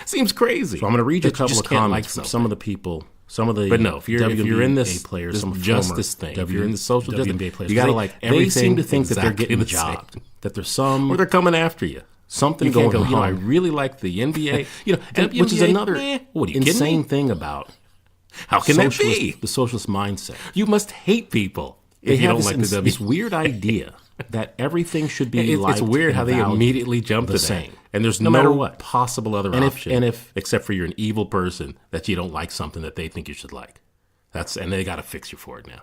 Seems crazy. So I'm going to read you a that couple just of can't comments like from some of the people, some of the But no, if you're in this players, this some justice former thing, if you're in the social WNBA justice, players, you got to they- like They everything seem to think that they're exactly getting the same. jobbed, that there's some Or they're coming after you. something You going can't go, on. you know, I really like the NBA, and which is WNBA, another what are you insane kidding me? thing about. How can that be? The socialist mindset. You must hate people They if you have don't this, like the this W. weird idea that everything should be It's liked weird and how they valued immediately jump the to same. that. And there's No no matter what. possible other And if- option. and if- except for you're an evil person that you don't like something that they think you should like. And they got to fix you for it now.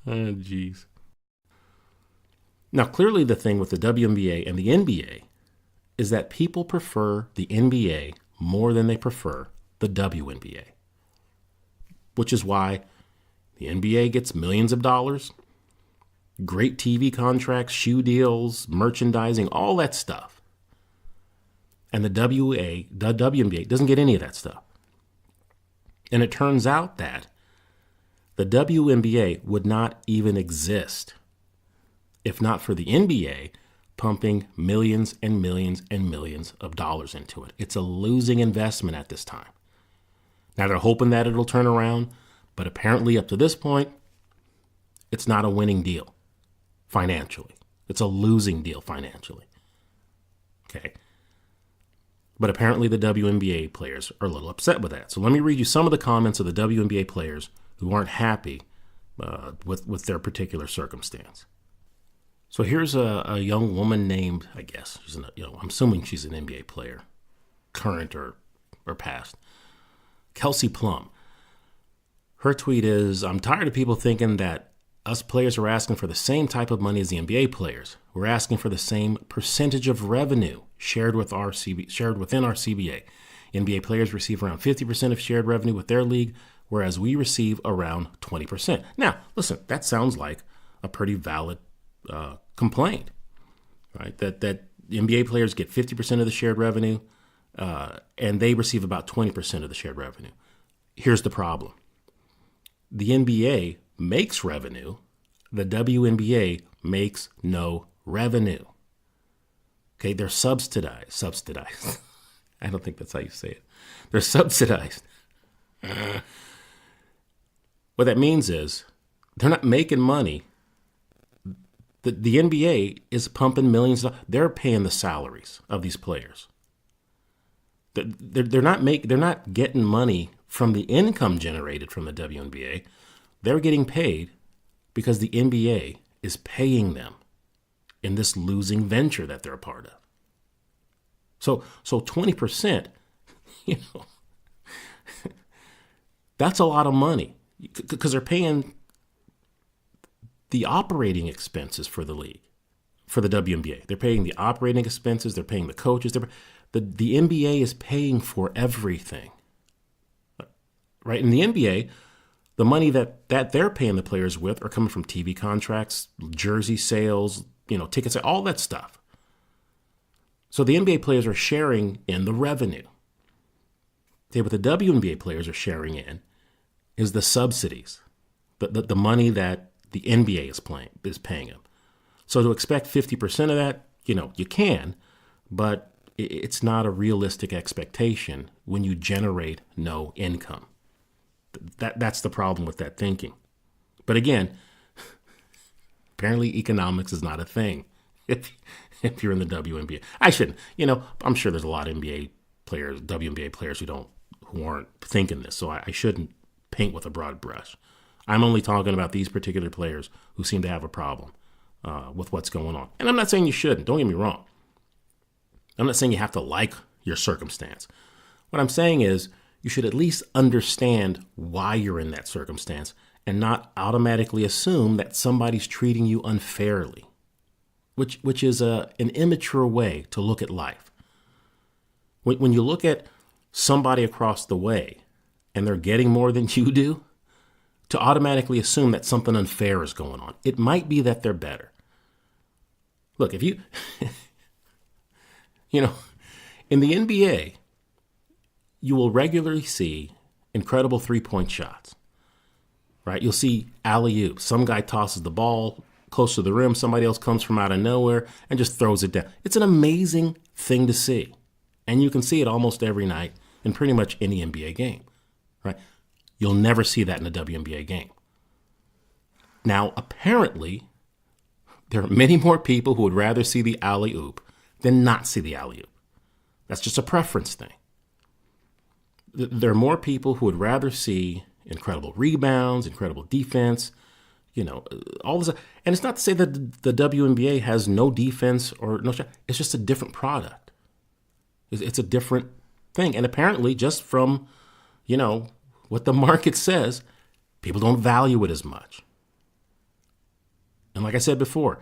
Oh, jeez. Now, clearly, the thing with the WNBA and the NBA is that people prefer the NBA more than they prefer the WNBA, which is why the NBA gets millions of dollars, great TV contracts, shoe deals, merchandising, all that stuff. And the WNBA doesn't get any of that stuff. And it turns out that the WNBA would not even exist if not for the NBA pumping millions and millions and millions of dollars into it. It's a losing investment at this time. Now they're hoping that it'll turn around, but apparently up to this point, it's not a winning deal financially. It's a losing deal financially. Okay. But apparently the WNBA players are a little upset with that. So let me read you some of the comments of the WNBA players who aren't happy with their particular circumstance. So here's a young woman named, I guess, I'm assuming she's an NBA player, current or past, Kelsey Plum. Her tweet is, "I'm tired of people thinking that us players are asking for the same type of money as the NBA players. We're asking for the same percentage of revenue shared within our CBA. NBA players receive around 50% of shared revenue with their league, whereas we receive around 20%. Now, listen, that sounds like a pretty valid complaint, right? That the NBA players get 50% of the shared revenue, and they receive about 20% of the shared revenue. Here's the problem. The NBA makes revenue. The WNBA makes no revenue. Okay, they're subsidized. I don't think that's how you say it. They're subsidized. What that means is they're not making money. The NBA is pumping millions. They're paying the salaries of these players. They're not getting money from the income generated from the WNBA. They're getting paid because the NBA is paying them in this losing venture that they're a part of. So 20%, that's a lot of money because they're paying the operating expenses for the league, for the WNBA. They're paying the operating expenses. They're paying the coaches. The NBA is paying for everything, right? In the NBA, the money that they're paying the players with are coming from TV contracts, jersey sales, tickets, all that stuff. So the NBA players are sharing in the revenue. Okay, what the WNBA players are sharing in is the subsidies, the money that the NBA is paying them. So to expect 50% of that, you can, but it's not a realistic expectation when you generate no income. That's the problem with that thinking. But again, apparently economics is not a thing if you're in the WNBA. I shouldn't. I'm sure there's a lot of NBA players, WNBA players who aren't thinking this, so I shouldn't paint with a broad brush. I'm only talking about these particular players who seem to have a problem. with what's going on. And I'm not saying you shouldn't. Don't get me wrong. I'm not saying you have to like your circumstance. What I'm saying is you should at least understand why you're in that circumstance and not automatically assume that somebody's treating you unfairly, which is an immature way to look at life. When you look at somebody across the way and they're getting more than you do, to automatically assume that something unfair is going on. It might be that they're better. Look, if you, in the NBA, you will regularly see incredible three-point shots, right? You'll see alley-oop. Some guy tosses the ball close to the rim. Somebody else comes from out of nowhere and just throws it down. It's an amazing thing to see. And you can see it almost every night in pretty much any NBA game, right? You'll never see that in a WNBA game. Now, apparently, there are many more people who would rather see the alley-oop than not see the alley-oop. That's just a preference thing. There are more people who would rather see incredible rebounds, incredible defense, all this. And it's not to say that the WNBA has no defense or no shot. It's just a different product. It's a different thing. And apparently, just from, what the market says, people don't value it as much. And like I said before,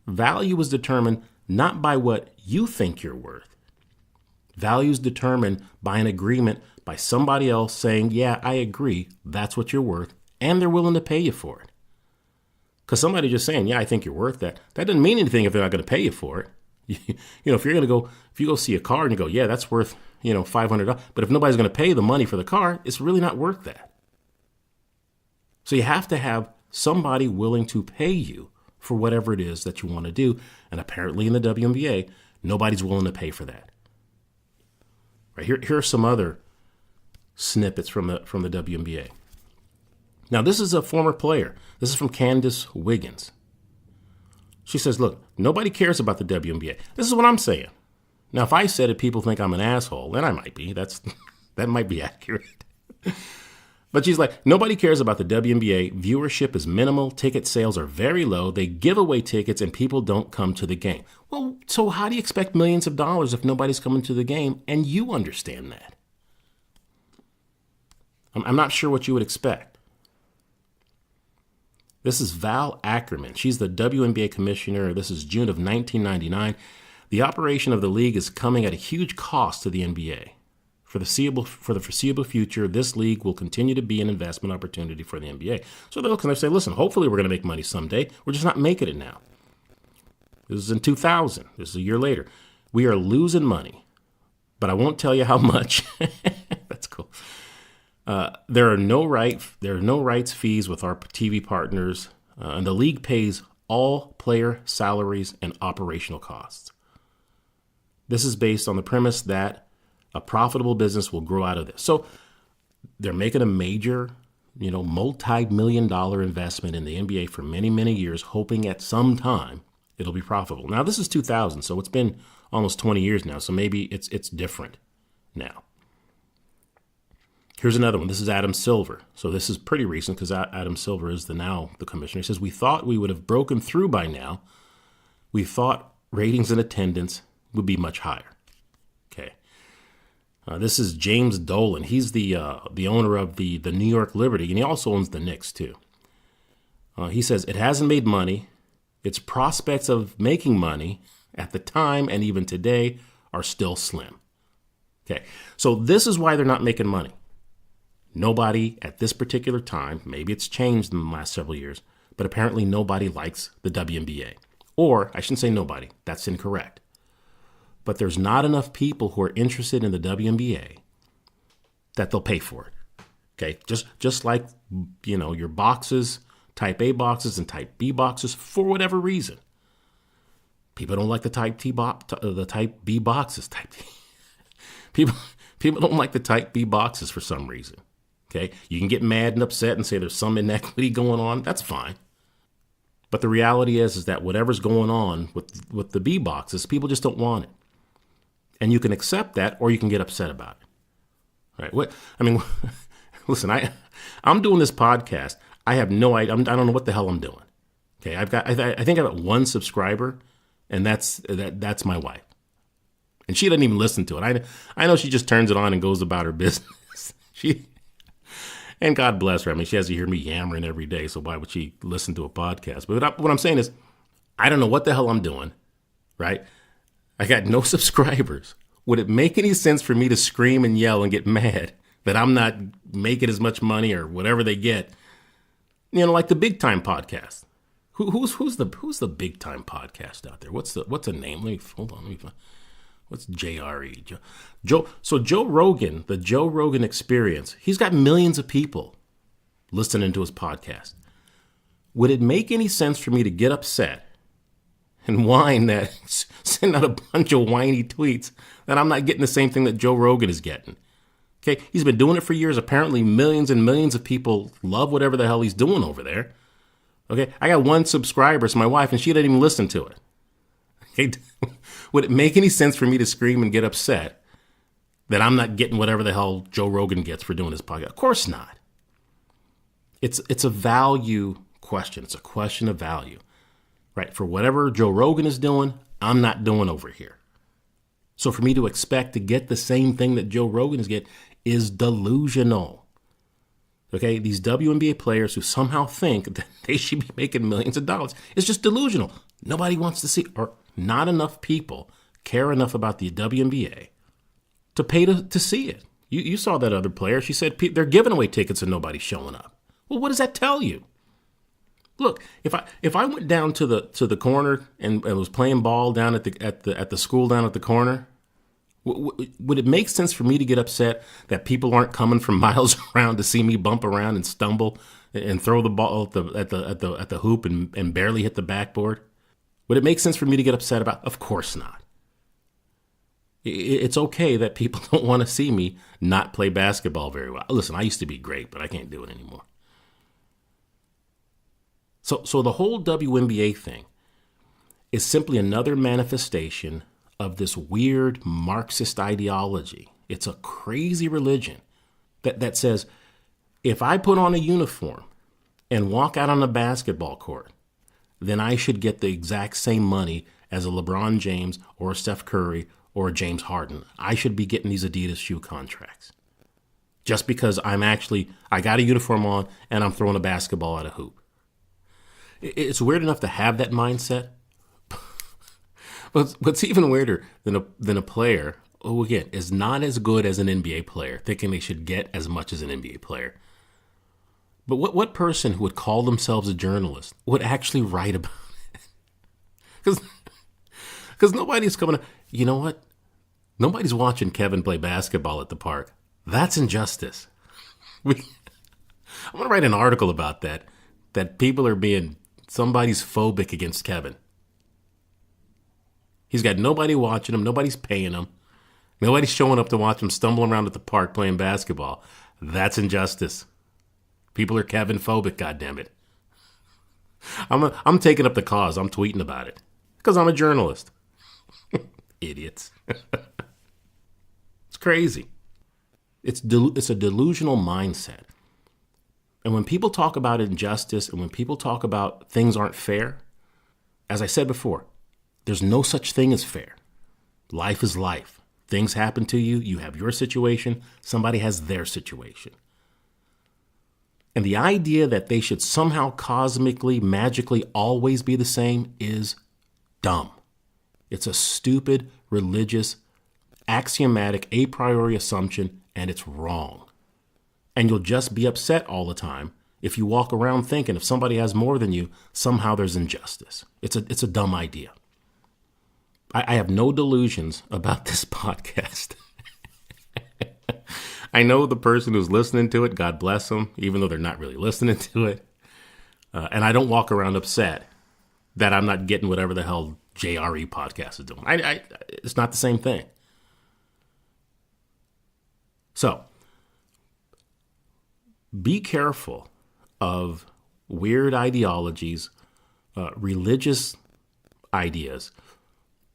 value is determined not by what you think you're worth. Value is determined by an agreement by somebody else saying, yeah, I agree, that's what you're worth, and they're willing to pay you for it. Because somebody just saying, yeah, I think you're worth that, that doesn't mean anything if they're not going to pay you for it. If you go see a car and you go, yeah, that's worth, $500, but if nobody's going to pay the money for the car, it's really not worth that. So you have to have somebody willing to pay you for whatever it is that you want to do. And apparently in the WNBA, nobody's willing to pay for that. Right, here are some other snippets from the WNBA. Now, this is a former player. This is from Candace Wiggins. She says, look, nobody cares about the WNBA. This is what I'm saying. Now, if I said it, people think I'm an asshole, and I might be. That might be accurate. But she's like, nobody cares about the WNBA. Viewership is minimal. Ticket sales are very low. They give away tickets, and people don't come to the game. Well, so how do you expect millions of dollars if nobody's coming to the game, and you understand that? I'm not sure what you would expect. This is Val Ackerman. She's the WNBA commissioner. This is June of 1999. The operation of the league is coming at a huge cost to the NBA. For the foreseeable future, this league will continue to be an investment opportunity for the NBA. So they look and they say, listen, hopefully we're going to make money someday. We're just not making it now. This is in 2000. This is a year later. We are losing money, but I won't tell you how much. That's cool. There are no rights fees with our TV partners, and the league pays all player salaries and operational costs. This is based on the premise that a profitable business will grow out of this. So they're making a major, multi-million-dollar investment in the NBA for many, many years, hoping at some time it'll be profitable. Now, this is 2000, so it's been almost 20 years now, so maybe it's different now. Here's another one. This is Adam Silver. So this is pretty recent because Adam Silver is now the commissioner. He says, we thought we would have broken through by now. We thought ratings and attendance would be much higher. Okay. This is James Dolan. He's the owner of the New York Liberty, and he also owns the Knicks, too. He says, it hasn't made money. Its prospects of making money at the time and even today are still slim. Okay. So this is why they're not making money. Nobody at this particular time, maybe it's changed in the last several years, but apparently nobody likes the WNBA. Or, I shouldn't say nobody, that's incorrect. But there's not enough people who are interested in the WNBA that they'll pay for it. Okay, just like, your boxes, type A boxes and type B boxes, for whatever reason. People don't like the type B boxes. People don't like the type B boxes for some reason. Okay, you can get mad and upset and say there's some inequity going on. That's fine. But the reality is that whatever's going on with the B boxes, people just don't want it. And you can accept that or you can get upset about it. Right? Listen, I'm doing this podcast. I have no idea. I don't know what the hell I'm doing. Okay, I think I've got one subscriber, and that's my wife. And she doesn't even listen to it. I know she just turns it on and goes about her business. And God bless her. I mean, she has to hear me yammering every day, so why would she listen to a podcast? But what I'm saying is, I don't know what the hell I'm doing, right? I got no subscribers. Would it make any sense for me to scream and yell and get mad that I'm not making as much money or whatever they get? You know, like the big time podcast. Who's the big time podcast out there? What's the name? Hold on. Let me find. What's JRE? Joe Rogan, the Joe Rogan Experience. He's got millions of people listening to his podcast. Would it make any sense for me to get upset and whine that, send out a bunch of whiny tweets that I'm not getting the same thing that Joe Rogan is getting? Okay, he's been doing it for years. Apparently millions and millions of people love whatever the hell he's doing over there. Okay, I got one subscriber, it's my wife, and she didn't even listen to it. Okay, would it make any sense for me to scream and get upset that I'm not getting whatever the hell Joe Rogan gets for doing his podcast? Of course not. It's a value question. It's a question of value, right? For whatever Joe Rogan is doing, I'm not doing over here. So for me to expect to get the same thing that Joe Rogan is getting is delusional. Okay, these WNBA players who somehow think that they should be making millions of dollars, it's just delusional. Nobody wants to see, or not enough people care enough about the WNBA to pay to see it. You saw that other player. She said they're giving away tickets and nobody's showing up. Well, what does that tell you? Look, if I went down to the corner and was playing ball down at the school down at the corner, would it make sense for me to get upset that people aren't coming from miles around to see me bump around and stumble and throw the ball at the hoop and barely hit the backboard? Would it make sense for me to get upset about? Of course not. It's okay that people don't want to see me not play basketball very well. Listen, I used to be great, but I can't do it anymore. So the whole WNBA thing is simply another manifestation of this weird Marxist ideology. It's a crazy religion that says, if I put on a uniform and walk out on a basketball court, then I should get the exact same money as a LeBron James or a Steph Curry or a James Harden. I should be getting these Adidas shoe contracts just because I got a uniform on and I'm throwing a basketball at a hoop. It's weird enough to have that mindset. But what's even weirder than a player who, again, is not as good as an NBA player, thinking they should get as much as an NBA player. But what person who would call themselves a journalist would actually write about it? Because nobody's coming to, you know what? Nobody's watching Kevin play basketball at the park. That's injustice. I'm going to write an article about that people are being, somebody's phobic against Kevin. He's got nobody watching him. Nobody's paying him. Nobody's showing up to watch him stumble around at the park playing basketball. That's injustice. People are Kevin phobic, goddammit. I'm taking up the cause. I'm tweeting about it because I'm a journalist. Idiots. It's crazy. It's a delusional mindset. And when people talk about injustice and when people talk about things aren't fair, as I said before, there's no such thing as fair. Life is life. Things happen to you. You have your situation. Somebody has their situation. And the idea that they should somehow cosmically, magically always be the same is dumb. It's a stupid, religious, axiomatic, a priori assumption, and it's wrong. And you'll just be upset all the time if you walk around thinking if somebody has more than you, somehow there's injustice. It's a dumb idea. I have no delusions about this podcast. I know the person who's listening to it, God bless them, even though they're not really listening to it. And I don't walk around upset that I'm not getting whatever the hell JRE podcast is doing. It's not the same thing. So, be careful of weird ideologies, religious ideas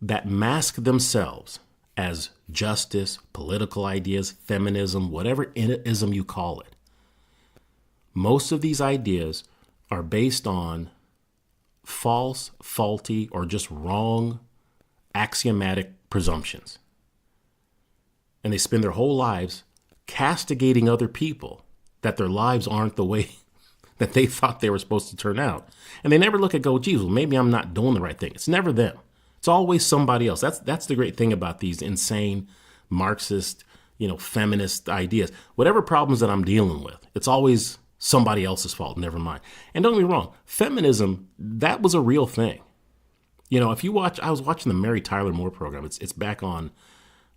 that mask themselves as justice, political ideas, feminism, whatever ism you call it. Most of these ideas are based on false, faulty, or just wrong axiomatic presumptions. And they spend their whole lives castigating other people that their lives aren't the way that they thought they were supposed to turn out. And they never look at go, geez, well, maybe I'm not doing the right thing. It's never them. It's always somebody else. That's the great thing about these insane Marxist, feminist ideas. Whatever problems that I'm dealing with, it's always somebody else's fault. Never mind. And don't get me wrong, feminism, that was a real thing. If you watch, I was watching the Mary Tyler Moore program. It's back on,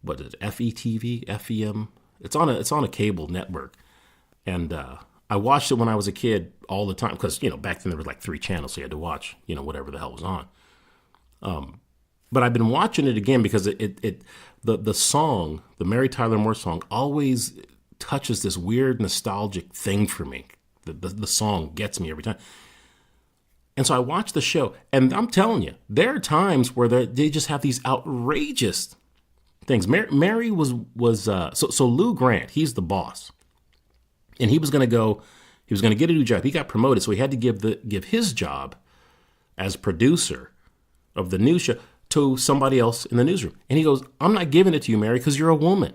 what is it, FETV, FEM? It's on a cable network. And I watched it when I was a kid all the time because, back then there was like 3 channels, so you had to watch, whatever the hell was on. But I've been watching it again because the song, the Mary Tyler Moore song, always touches this weird nostalgic thing for me. The song gets me every time. And so I watched the show, and I'm telling you, there are times where they just have these outrageous things. Mary was so Lou Grant, he's the boss, and he was going to get a new job. He got promoted, so he had to give his job as producer of the news show to somebody else in the newsroom. And he goes, I'm not giving it to you, Mary, because you're a woman.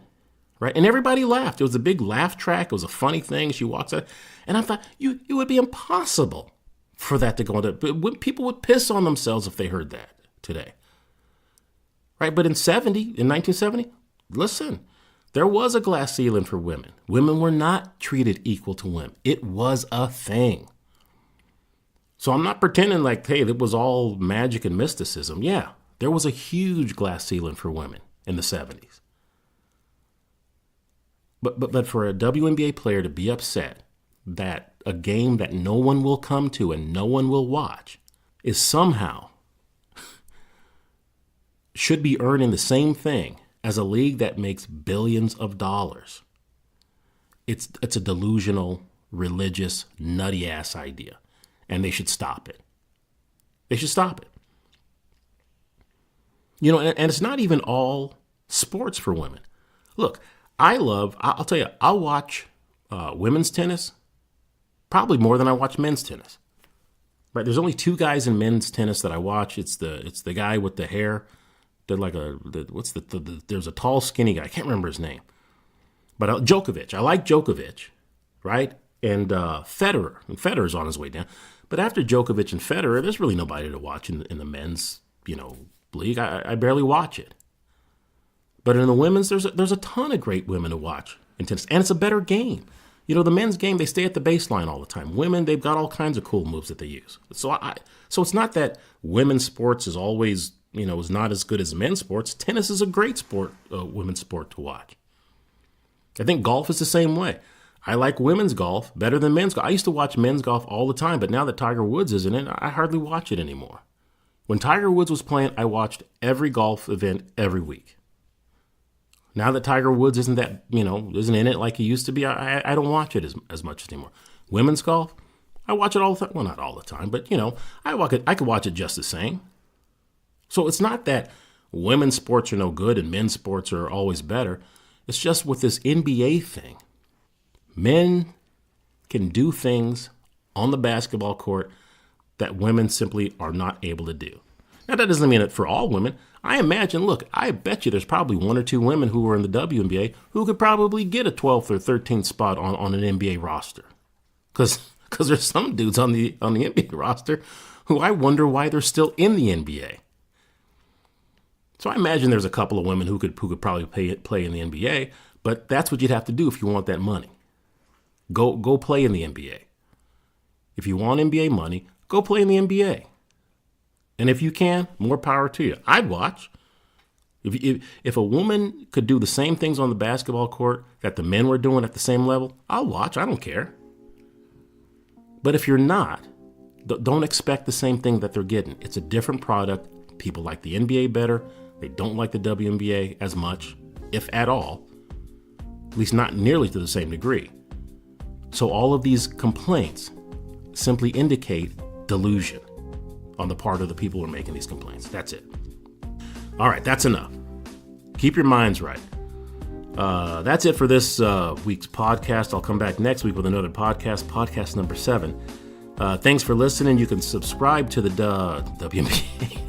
Right? And everybody laughed. It was a big laugh track. It was a funny thing. She walks out. And I thought, it would be impossible for that to go on. But people would piss on themselves if they heard that today. Right? But in 1970, listen, there was a glass ceiling for women. Women were not treated equal to women. It was a thing. So I'm not pretending like, hey, it was all magic and mysticism. Yeah, there was a huge glass ceiling for women in the 70s. But for a WNBA player to be upset that a game that no one will come to and no one will watch is somehow should be earning the same thing as a league that makes billions of dollars. It's a delusional, religious, nutty ass idea. And they should stop it. They should stop it. And it's not even all sports for women. Look, I'll tell you, I'll watch women's tennis probably more than I watch men's tennis. Right? There's only 2 guys in men's tennis that I watch. It's the guy with the hair. They're like there's a tall, skinny guy. I can't remember his name. But Djokovic. I like Djokovic, right? And Federer. And Federer's on his way down. But after Djokovic and Federer, there's really nobody to watch in the men's, league. I barely watch it. But in the women's, there's a ton of great women to watch in tennis. And it's a better game. The men's game, they stay at the baseline all the time. Women, they've got all kinds of cool moves that they use. So it's not that women's sports is always, is not as good as men's sports. Tennis is a great sport, women's sport to watch. I think golf is the same way. I like women's golf better than men's golf. I used to watch men's golf all the time, but now that Tiger Woods is in it, I hardly watch it anymore. When Tiger Woods was playing, I watched every golf event every week. Now that Tiger Woods isn't in it like he used to be, I don't watch it as much anymore. Women's golf, I watch it all the time. Well, not all the time, but I could watch it just the same. So it's not that women's sports are no good and men's sports are always better. It's just with this NBA thing. Men can do things on the basketball court that women simply are not able to do. Now, that doesn't mean that for all women. I bet you there's probably 1 or 2 women who are in the WNBA who could probably get a 12th or 13th spot on an NBA roster. Because there's some dudes on the NBA roster who I wonder why they're still in the NBA. So I imagine there's a couple of women who could probably play in the NBA, but that's what you'd have to do if you want that money. Go play in the NBA. If you want NBA money, go play in the NBA. And if you can, more power to you. I'd watch. If a woman could do the same things on the basketball court that the men were doing at the same level, I'll watch. I don't care. But if you're not, don't expect the same thing that they're getting. It's a different product. People like the NBA better. They don't like the WNBA as much, if at all. At least not nearly to the same degree. So all of these complaints simply indicate delusion on the part of the people who are making these complaints. That's it. All right, that's enough. Keep your minds right. That's it for this week's podcast. I'll come back next week with another podcast number 7. Thanks for listening. You can subscribe to the WNBA.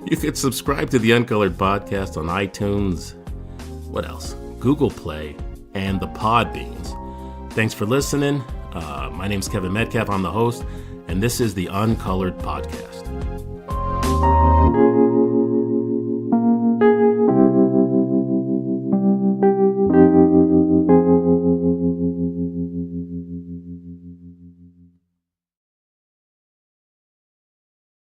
You can subscribe to the Uncolored Podcast on iTunes. What else? Google Play and the Podbeans. Thanks for listening. My name's Kevin Metcalf. I'm the host, and this is the Uncolored Podcast.